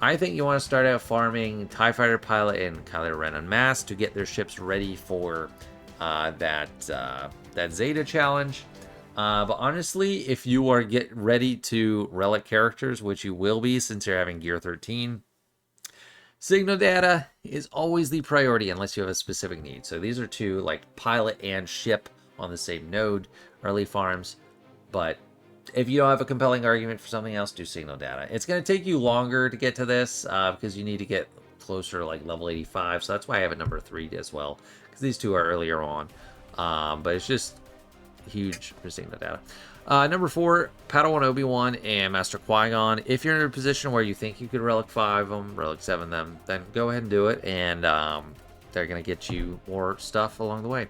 I think you want to start out farming TIE Fighter Pilot and Kylo Ren Unmasked to get their ships ready for that Zeta challenge. But honestly, if you are ready to Relic characters, which you will be since you're having Gear 13, Signal Data is always the priority unless you have a specific need. So these are 2, like pilot and ship on the same node, early farms. But if you don't have a compelling argument for something else, do Signal Data. It's going to take you longer to get to this because you need to get closer to like level 85. So that's why I have it number 3 as well, because these 2 are earlier on. But it's just huge for Signal Data. Number 4, Padawan Obi-Wan and Master Qui-Gon. If you're in a position where you think you could Relic 5 them, Relic 7 them, then go ahead and do it, and they're going to get you more stuff along the way.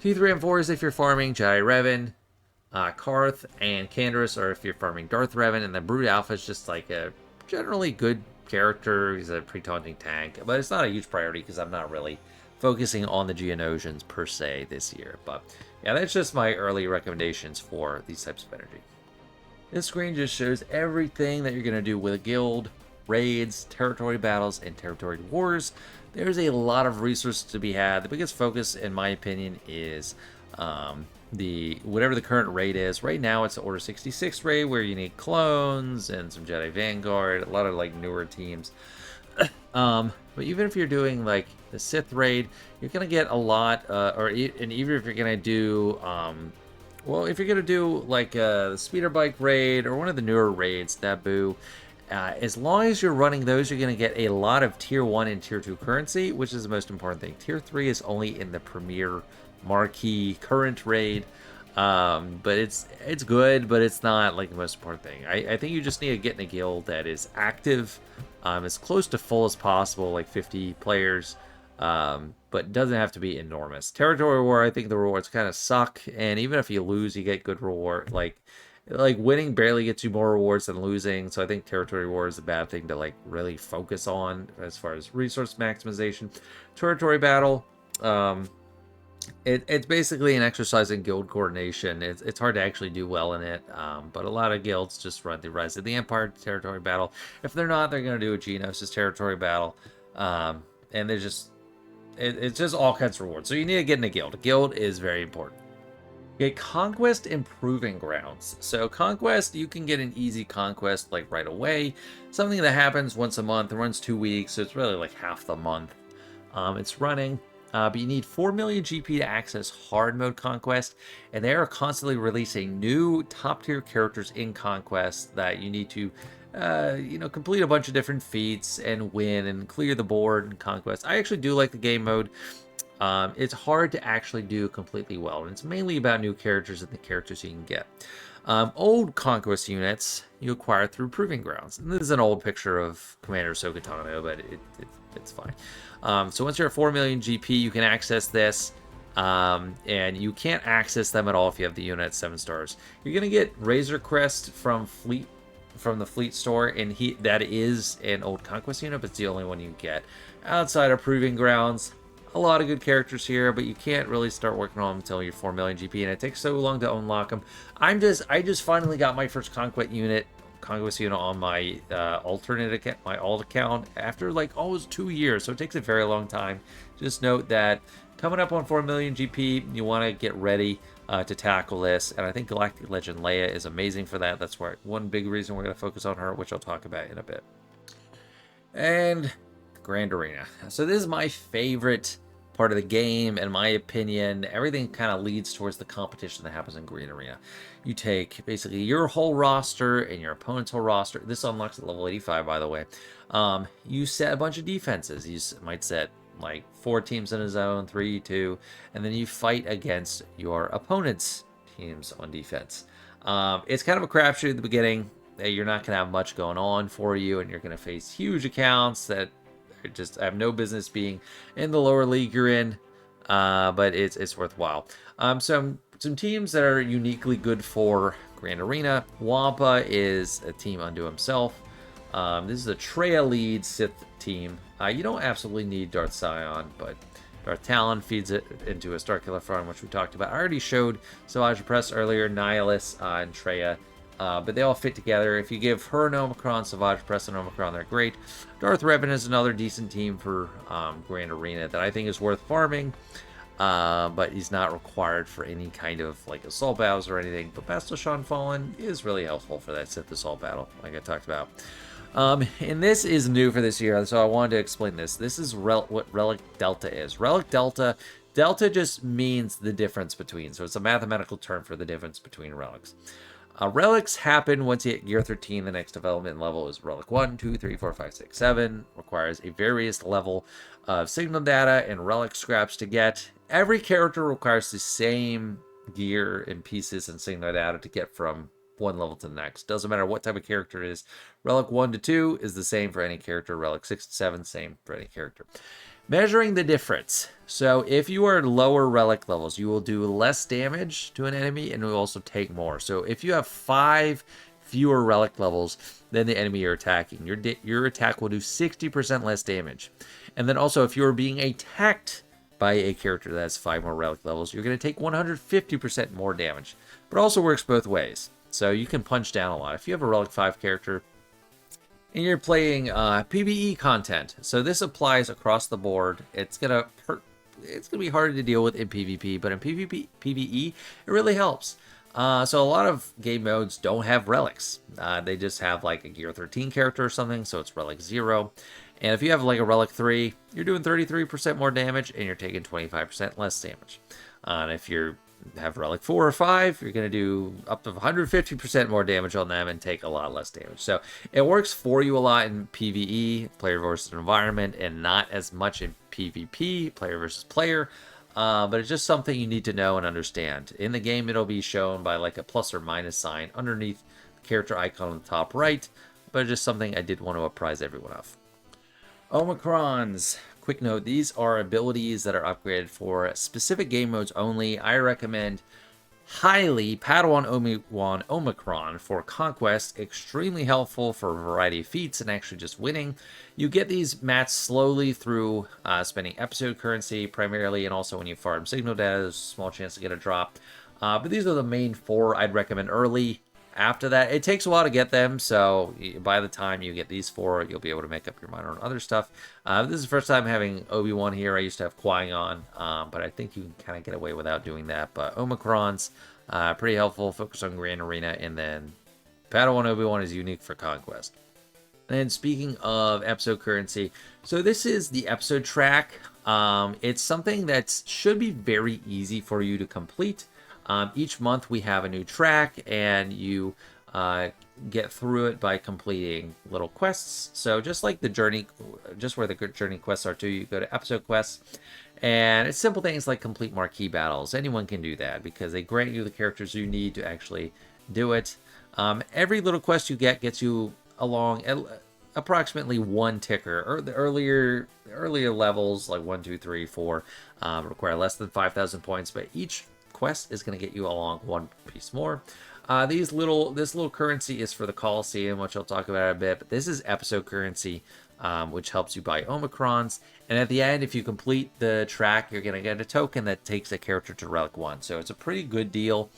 T3 and 4 is if you're farming Jedi Revan, Karth, and Canderous, or if you're farming Darth Revan, and the Brood Alpha is just like a generally good character. He's a pretty taunting tank, but it's not a huge priority because I'm not really focusing on the Geonosians per se this year. But yeah, that's just my early recommendations for these types of energy. This screen just shows everything that you're going to do with a guild, raids, territory battles, and territory wars. There's a lot of resources to be had. The biggest focus, in my opinion, is whatever the current raid is. Right now, it's the Order 66 raid, where you need clones and some Jedi Vanguard, a lot of like newer teams. But even if you're doing like the Sith raid, you're gonna get a lot, and even if you're gonna do, well, if you're gonna do like the speeder bike raid or one of the newer raids, Naboo, as long as you're running those, you're gonna get a lot of tier 1 and tier 2 currency, which is the most important thing. Tier 3 is only in the premier marquee current raid. But it's good, but it's not like the most important thing. I think you just need to get in a guild that is active, as close to full as possible, like 50 players, but doesn't have to be enormous. Territory War, I think the rewards kind of suck, and even if you lose, you get good reward. Like winning barely gets you more rewards than losing, so I think Territory War is a bad thing to like really focus on as far as resource maximization. Territory Battle, it's basically an exercise in guild coordination. It's hard to actually do well in it, but a lot of guilds just run the Rise of the Empire territory battle. If they're not, they're going to do a Geonosis territory battle, and they're just it's just all kinds of rewards. So you need to get in a guild. A guild is very important. Okay, Conquest and Proving Grounds. So Conquest, you can get an easy Conquest like right away. Something that happens once a month. It runs 2 weeks, so it's really like half the month it's running. But you need 4 million GP to access hard mode Conquest, and they are constantly releasing new top tier characters in Conquest that you need to, complete a bunch of different feats and win and clear the board in Conquest. I actually do like the game mode. It's hard to actually do completely well, and it's mainly about new characters and the characters you can get. Old Conquest units you acquire through Proving Grounds. And this is an old picture of Commander Ahsoka Tano, but it's fine. So once you're at 4 million GP, you can access this, and you can't access them at all if you have the unit at 7 stars. You're gonna get Razor Crest from the Fleet store, and that is an old Conquest unit, but it's the only one you get. Outside of Proving Grounds, a lot of good characters here, but you can't really start working on them until you're 4 million GP, and it takes so long to unlock them. I just finally got my first Conquest unit on my alternate account, my alt account, after like almost 2 years, so it takes a very long time. Just note that coming up on 4 million GP, you want to get ready to tackle this, and I think Galactic Legend Leia is amazing for that. That's why one big reason we're going to focus on her, which I'll talk about in a bit. And Grand Arena. So this is my favorite part of the game. In my opinion, everything kind of leads towards the competition that happens in Green Arena. You take basically your whole roster and your opponent's whole roster. This unlocks at level 85, by the way. You set a bunch of defenses. You might set like 4 teams in a zone, 3, 2, and then you fight against your opponent's teams on defense. It's kind of a crapshoot at the beginning. You're not going to have much going on for you, and you're going to face huge accounts that just have no business being in the lower league you're in, but it's worthwhile. Some teams that are uniquely good for Grand Arena. Wampa is a team unto himself. This is a Traya lead Sith team. You don't absolutely need Darth Sion, but Darth Talon feeds it into a Starkiller Farm, which we talked about. I already showed SWGOH Press earlier, Nihilus and Traya. But they all fit together. If you give her an Omicron, SWGOH Press an Omicron, they're great. Darth Revan is another decent team for Grand Arena that I think is worth farming, but he's not required for any kind of like assault battles or anything. But Bastila Fallen is really helpful for that Sith assault battle, like I talked about. And this is new for this year, so I wanted to explain this. This is what Relic Delta is. Relic Delta just means the difference between, so it's a mathematical term for the difference between relics. Relics happen once you hit Gear 13. The next development level is Relic 1, 2, 3, 4, 5, 6, 7. Requires a various level of signal data and relic scraps to get. Every character requires the same gear and pieces and signal data to get from one level to the next. Doesn't matter what type of character it is. Relic 1 to 2 is the same for any character. Relic 6 to 7, same for any character. Measuring the difference. So if you are lower relic levels, you will do less damage to an enemy and will also take more. So if you have 5 fewer relic levels than the enemy you're attacking, your attack will do 60% less damage. And then also if you're being attacked by a character that has 5 more relic levels, you're going to take 150% more damage. But it also works both ways. So you can punch down a lot. If you have a Relic 5 character and you're playing PvE content, so this applies across the board. It's gonna be harder to deal with in PvP, but in PvE, it really helps. So a lot of game modes don't have relics. They just have like a Gear 13 character or something, so it's Relic 0. And if you have like a Relic 3, you're doing 33% more damage and you're taking 25% less damage. And if you have Relic 4 or 5, you're going to do up to 150% more damage on them and take a lot less damage. So it works for you a lot in PvE, player versus environment, and not as much in PvP, player versus player. But it's just something you need to know and understand. In the game, it'll be shown by like a plus or minus sign underneath the character icon on the top right, but it's just something I did want to apprise everyone of. Omicrons. Quick note, these are abilities that are upgraded for specific game modes only. I recommend highly Padawan Obi-Wan Omicron for Conquest. Extremely helpful for a variety of feats and actually just winning. You get these mats slowly through spending episode currency primarily, and also when you farm signal data, there's a small chance to get a drop. But these are the main 4 I'd recommend early. After that, it takes a while to get them, so by the time you get these 4, you'll be able to make up your mind on other stuff. This is the first time having Obi-Wan here. I used to have Qui-Gon, but I think you can kind of get away without doing that. But Omicrons, pretty helpful. Focus on Grand Arena, and then Padawan Obi-Wan is unique for Conquest. And speaking of episode currency, so this is the episode track. It's something that should be very easy for you to complete. Each month we have a new track, and you get through it by completing little quests. So just like the journey, just where the journey quests are too, you go to episode quests, and it's simple things like complete marquee battles. Anyone can do that because they grant you the characters you need to actually do it. Every little quest you get gets you along approximately 1 ticker, or the earlier levels like 1, 2, 3, 4 require less than 5,000 points, but each quest is going to get you along 1 piece more. This little currency is for the Coliseum, which I'll talk about in a bit, but this is episode currency, which helps you buy Omicrons. And at the end, if you complete the track, you're going to get a token that takes a character to Relic 1. So it's a pretty good deal.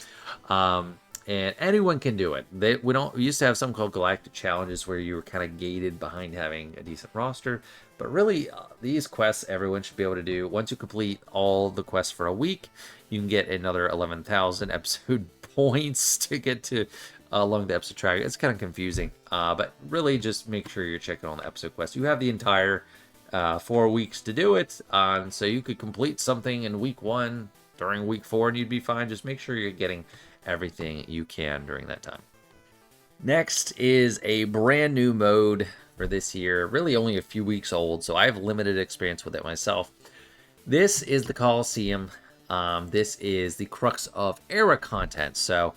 And anyone can do it. We used to have something called Galactic Challenges where you were kind of gated behind having a decent roster. But really, these quests everyone should be able to do. Once you complete all the quests for a week, you can get another 11,000 episode points to get to along the episode track. It's kind of confusing, but really just make sure you're checking on the episode quest. You have the entire 4 weeks to do it, so you could complete something in week 1 during week 4 and you'd be fine. Just make sure you're getting everything you can during that time. Next is a brand new mode for this year, really only a few weeks old, so I have limited experience with it myself. This is the Coliseum. This is the crux of Era content. So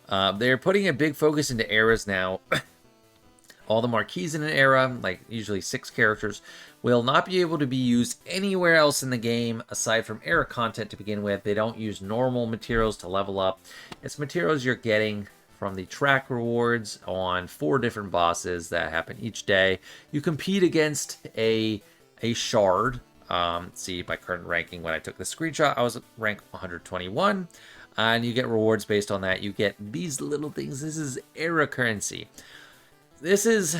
they're putting a big focus into eras now. All the marquees in an era, like usually 6 characters, will not be able to be used anywhere else in the game aside from era content to begin with. They don't use normal materials to level up. It's materials you're getting from the track rewards on 4 different bosses that happen each day. You compete against a shard. See my current ranking when I took the screenshot, I was rank 121, and you get rewards based on that. You get these little things. This is era currency. There's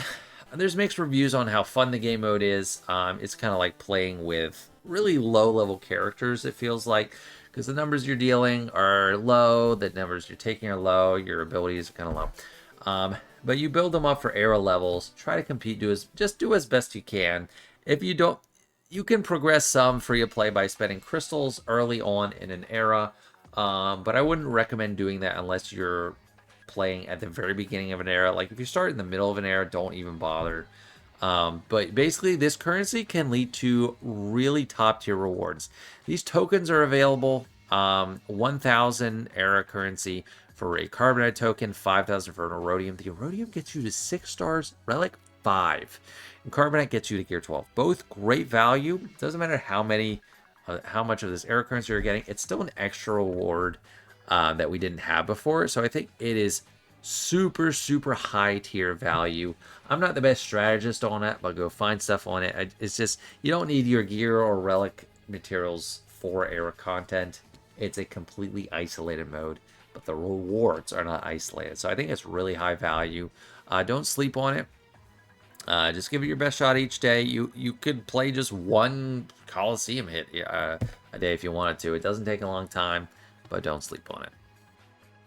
mixed reviews on how fun the game mode is. It's kind of like playing with really low level characters, it feels like, because the numbers you're dealing are low, the numbers you're taking are low, your abilities are kind of low. But you build them up for era levels, try to compete, do as best you can. If you don't, you can progress some free to play by spending crystals early on in an era, but I wouldn't recommend doing that unless you're playing at the very beginning of an era. Like if you start in the middle of an era, don't even bother. But basically this currency can lead to really top tier rewards. These tokens are available. 1,000 era currency for a carbonite token, 5,000 for an erodium. The erodium gets you to 6 stars, relic 5, and carbonite gets you to gear 12. Both great value. Doesn't matter how much of this era currency you're getting, it's still an extra reward that we didn't have before. So I think it is super high tier value. I'm not the best strategist on it, but go find stuff on it. It's just, you don't need your gear or relic materials for era content. It's a completely isolated mode, but the rewards are not isolated. So I think it's really high value. Don't sleep on it. Just give it your best shot each day. You could play just one Coliseum hit a day if you wanted to. It doesn't take a long time, but don't sleep on it.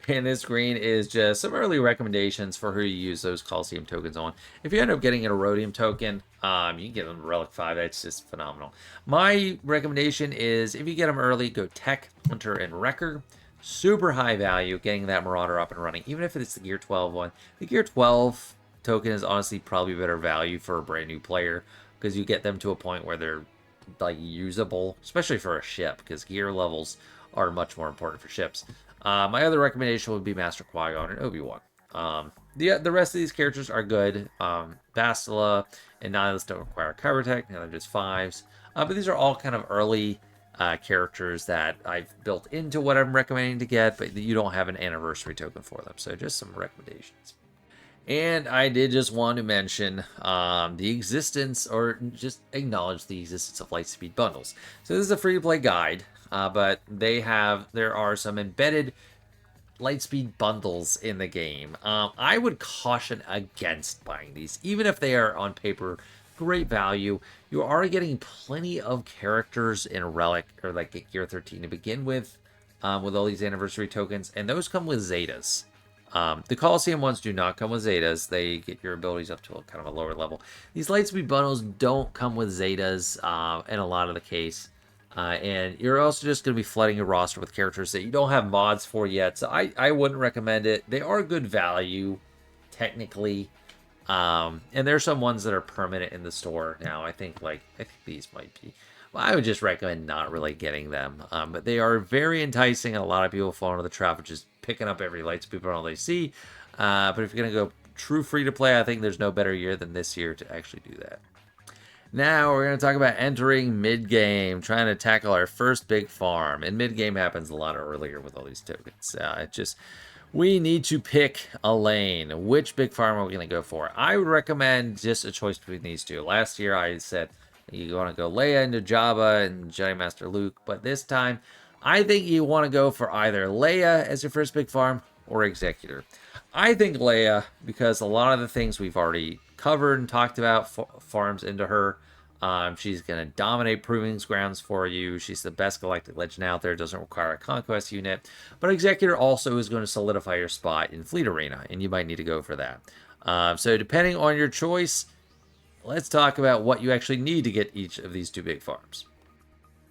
And this screen is just some early recommendations for who you use those Coliseum tokens on. If you end up getting an Erodium token, you can get them Relic 5. That's just phenomenal. My recommendation is if you get them early, go Tech, Hunter, and Wrecker. Super high value getting that Marauder up and running, even if it's the Gear 12 one. The Gear 12 token is honestly probably better value for a brand new player because you get them to a point where they're like usable, especially for a ship, because gear levels are much more important for ships. My other recommendation would be Master Qui-Gon and Obi-Wan. The rest of these characters are good. Bastila and Nihilus don't require cover tech, now they're just 5s. But these are all kind of early characters that I've built into what I'm recommending to get, but you don't have an anniversary token for them. So just some recommendations. And I did just want to mention the existence, or just acknowledge the existence of Lightspeed bundles. So this is a free-to-play guide, but there are some embedded Lightspeed bundles in the game. I would caution against buying these, even if they are on paper great value. You are getting plenty of characters in Relic, or like Gear 13 to begin with all these anniversary tokens, and those come with Zetas. The Coliseum ones do not come with Zetas. They get your abilities up to a kind of a lower level. These Lightspeed bundles don't come with Zetas in a lot of the case. And you're also just going to be flooding your roster with characters that you don't have mods for yet. So I wouldn't recommend it. They are good value, technically. And there's some ones that are permanent in the store now. I think these might be. Well, I would just recommend not really getting them. But they are very enticing, and a lot of people fall into the trap of just picking up every Lightspeed bundle they see. But if you're going to go true free-to-play, I think there's no better year than this year to actually do that. Now we're going to talk about entering mid-game, trying to tackle our first big farm. And mid-game happens a lot earlier with all these tokens. We need to pick a lane. Which big farm are we going to go for? I would recommend just a choice between these two. Last year I said you want to go Leia into Jabba and Jedi Master Luke. But this time, I think you want to go for either Leia as your first big farm or Executor. I think Leia, because a lot of the things we've already covered and talked about farms into her. She's going to dominate Proving Grounds for you. She's the best Galactic Legend out there. Doesn't require a Conquest unit. But Executor also is going to solidify your spot in Fleet Arena, and you might need to go for that. So depending on your choice, let's talk about what you actually need to get each of these two big farms.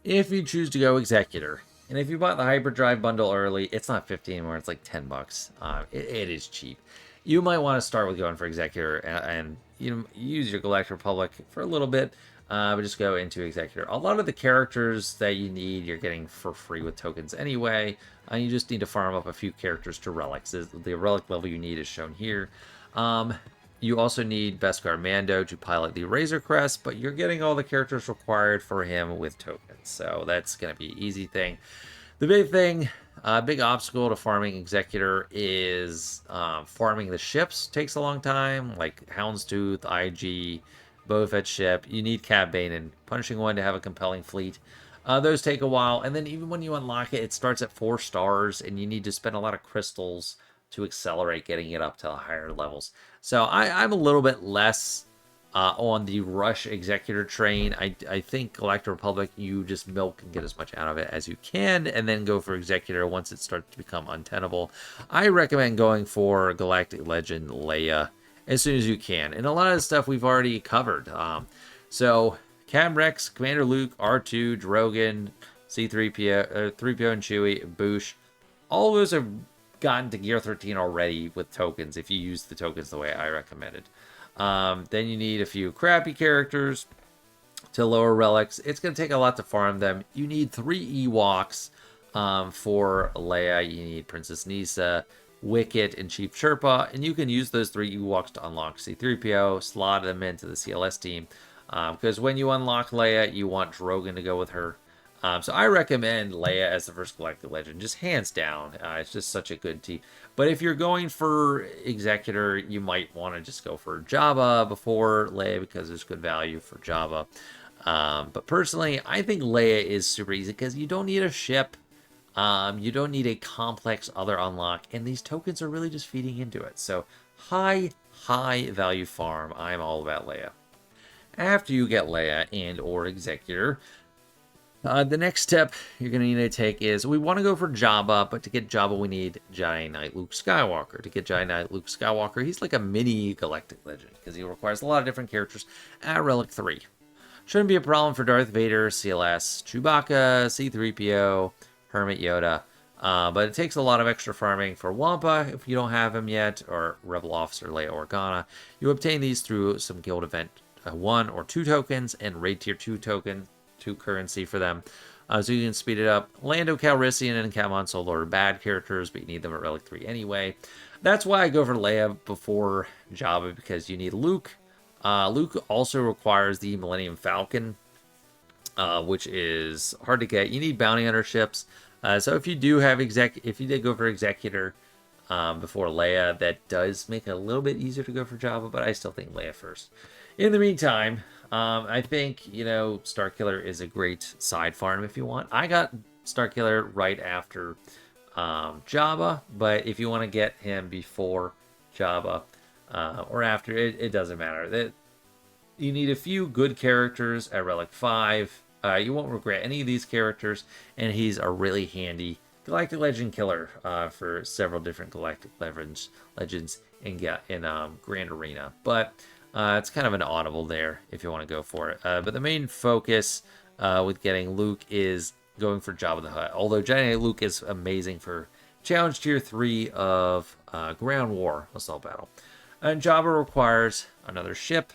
If you choose to go Executor, and if you bought the Hyperdrive bundle early, it's not 50 anymore, it's like 10 bucks. It is cheap. You might want to start with going for Executor and use your Galactic Republic for a little bit, but just go into Executor. A lot of the characters that you need, you're getting for free with tokens anyway. You just need to farm up a few characters to relics. The relic level you need is shown here. You also need Beskar Mando to pilot the Razor Crest, but you're getting all the characters required for him with tokens, so that's going to be an easy thing. The big thing, big obstacle to farming Executor is farming the ships. Takes a long time, like Houndstooth, IG, Boba Fett ship. You need Cad Bane and Punishing One to have a compelling fleet. Those take a while, and then even when you unlock it, it starts at 4 stars, and you need to spend a lot of crystals to accelerate getting it up to higher levels. So I'm a little bit less on the rush Executor train. I think Galactic Republic, you just milk and get as much out of it as you can, and then go for Executor once it starts to become untenable. I recommend going for Galactic Legend Leia as soon as you can. And a lot of the stuff we've already covered. So Cam Rex, Commander Luke, R2, Drogon, C-3PO, 3PO and Chewie, Boosh. All of those have gotten to Gear 13 already with tokens, if you use the tokens the way I recommended. Then you need a few crappy characters to lower relics. It's going to take a lot to farm them. You need 3 Ewoks for Leia. You need Princess Nisa, Wicket, and Chief Sherpa, and you can use those 3 Ewoks to unlock C-3PO, slot them into the CLS team, because when you unlock Leia, you want Drogon to go with her. So I recommend Leia as the first Galactic Legend, just hands down. It's just such a good team. But if you're going for Executor, you might want to just go for Jabba before Leia, because there's good value for Jabba. But personally, I think Leia is super easy because you don't need a ship. You don't need a complex other unlock, and these tokens are really just feeding into it. So high value farm. I'm all about Leia. After you get Leia and or Executor, the next step you're going to need to take is we want to go for Jabba, but to get Jabba we need Jedi Knight Luke Skywalker. To get Jedi Knight Luke Skywalker, he's like a mini galactic legend because he requires a lot of different characters at Relic 3. Shouldn't be a problem for Darth Vader, CLS, Chewbacca, C-3PO, Hermit Yoda. But it takes a lot of extra farming for Wampa if you don't have him yet, or Rebel Officer Leia Organa. You obtain these through some guild event 1 or 2 tokens and raid tier 2 token, 2 currency for them. So you can speed it up. Lando Calrissian and Cal Solo are bad characters, but you need them at Relic 3 anyway. That's why I go for Leia before Jabba, because you need Luke. Luke also requires the Millennium Falcon, which is hard to get. You need bounty hunter ships. So if you do have if you did go for Executor before Leia, that does make it a little bit easier to go for Jabba, but I still think Leia first. In the meantime, I think, Starkiller is a great side farm if you want. I got Starkiller right after Jabba, but if you want to get him before Jabba or after, it doesn't matter. You need a few good characters at Relic 5. You won't regret any of these characters, and he's a really handy Galactic Legend killer for several different Galactic Legends in Grand Arena. But it's kind of an audible there if you want to go for it. But the main focus with getting Luke is going for Jabba the Hutt. Although Jedi Luke is amazing for Challenge Tier 3 of Ground War Assault Battle. And Jabba requires another ship.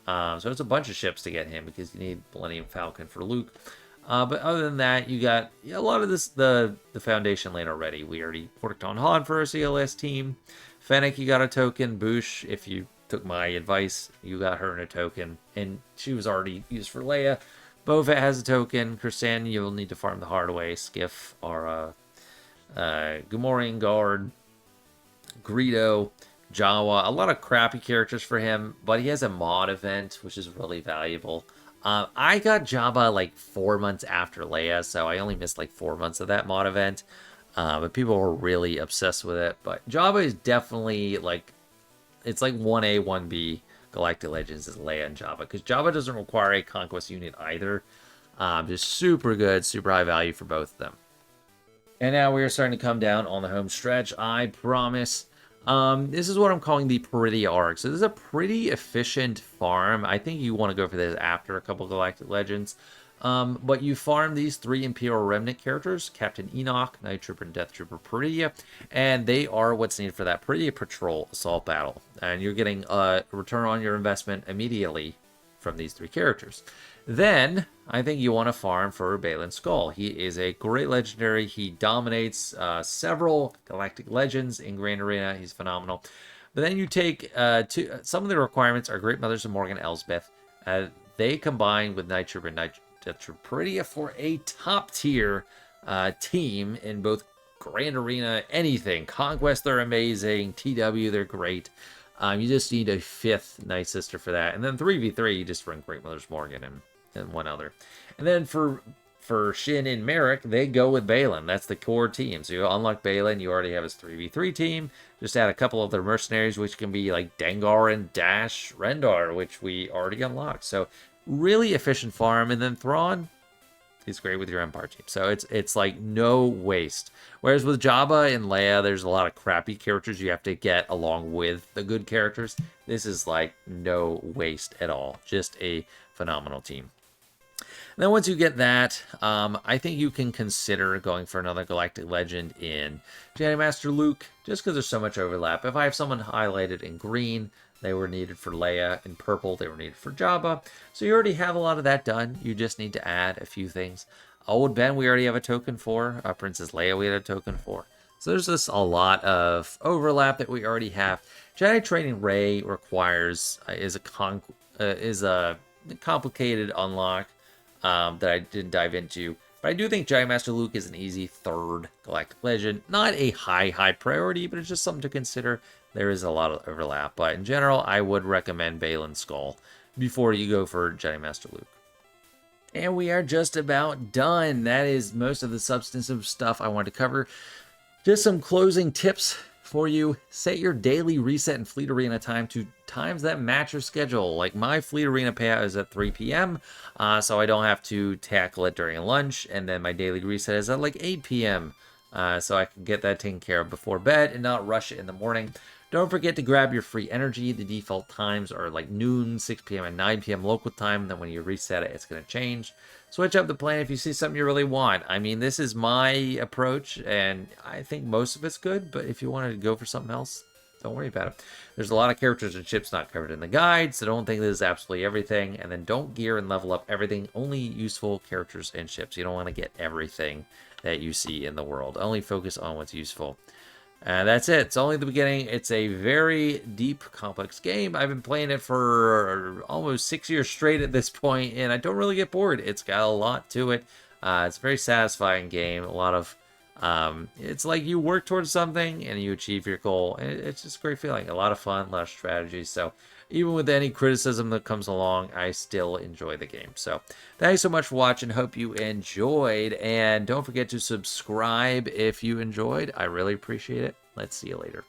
So it's a bunch of ships to get him because you need Millennium Falcon for Luke. But other than that, you got a lot of the foundation laid already. We already worked on Han for our CLS team. Fennec, you got a token. Boosh, if you took my advice, you got her in a token. And she was already used for Leia. Boba Fett has a token. Kirsan, you'll need to farm the hard way. Skiff, or Gamorrean Guard. Greedo. Jawa, a lot of crappy characters for him, but he has a mod event, which is really valuable. I got Jabba like 4 months after Leia, so I only missed like 4 months of that mod event. But people were really obsessed with it. But Jabba is definitely it's like 1A, 1B Galactic Legends is Leia and Jabba, because Jabba doesn't require a Conquest unit either. Just super good, super high value for both of them. And now we are starting to come down on the home stretch, I promise. This is what I'm calling the Peridea Arc. So this is a pretty efficient farm. I think you want to go for this after a couple Galactic Legends. But you farm these 3 Imperial Remnant characters, Captain Enoch, Night Trooper, and Death Trooper Peridea, and they are what's needed for that Peridea Patrol Assault Battle. And you're getting a return on your investment immediately from these 3 characters. Then, I think you want to farm for Baylan Skoll. He is a great legendary. He dominates several Galactic Legends in Grand Arena. He's phenomenal. But then you take some of the requirements are Great Mothers of Morgan Elsbeth. They combine with Night Trooper and Death Trooper Peridea for a top tier team in both Grand Arena, anything. Conquest, they're amazing. TW, they're great. You just need a 5th Night Sister for that. And then 3v3, you just run Great Mothers Morgan and one other. And then for Shin and Merrick, they go with Baylan. That's the core team. So you unlock Baylan, you already have his 3v3 team. Just add a couple of their mercenaries, which can be like Dengar and Dash Rendar, which we already unlocked. So really efficient farm. And then Thrawn, he's great with your Empire team. So it's like no waste. Whereas with Jabba and Leia, there's a lot of crappy characters you have to get along with the good characters. This is like no waste at all. Just a phenomenal team. And then once you get that, I think you can consider going for another Galactic Legend in Jedi Master Luke, just because there's so much overlap. If I have someone highlighted in green, they were needed for Leia. In purple, they were needed for Jabba. So you already have a lot of that done. You just need to add a few things. Old Ben, we already have a token for. Princess Leia, we had a token for. So there's just a lot of overlap that we already have. Jedi Training Rey requires is a complicated unlock that I didn't dive into. But I do think Jedi Master Luke is an easy 3rd Galactic Legend. Not a high priority, but it's just something to consider. There is a lot of overlap. But in general, I would recommend Baylan Skoll before you go for Jedi Master Luke. And we are just about done. That is most of the substantive stuff I wanted to cover. Just some closing tips for you. Set your daily reset and fleet arena time to times that match your schedule. Like my fleet arena payout is at 3 p.m. So I don't have to tackle it during lunch. And then my daily reset is at like 8 p.m. So I can get that taken care of before bed and not rush it in the morning. Don't forget to grab your free energy. The default times are like noon, 6 p.m., and 9 p.m. local time. Then when you reset it, it's going to change. Switch up the plan if you see something you really want. I mean, this is my approach, and I think most of it's good. But if you wanted to go for something else, don't worry about it. There's a lot of characters and ships not covered in the guide, so don't think this is absolutely everything. And then don't gear and level up everything. Only useful characters and ships. You don't want to get everything that you see in the world. Only focus on what's useful. And that's it. It's only the beginning. It's a very deep, complex game. I've been playing it for almost 6 years straight at this point, and I don't really get bored. It's got a lot to it. It's a very satisfying game. A lot of, it's like you work towards something and you achieve your goal. And it's just a great feeling. A lot of fun, a lot of strategy. So even with any criticism that comes along, I still enjoy the game. So thanks so much for watching. Hope you enjoyed. And don't forget to subscribe if you enjoyed. I really appreciate it. Let's see you later.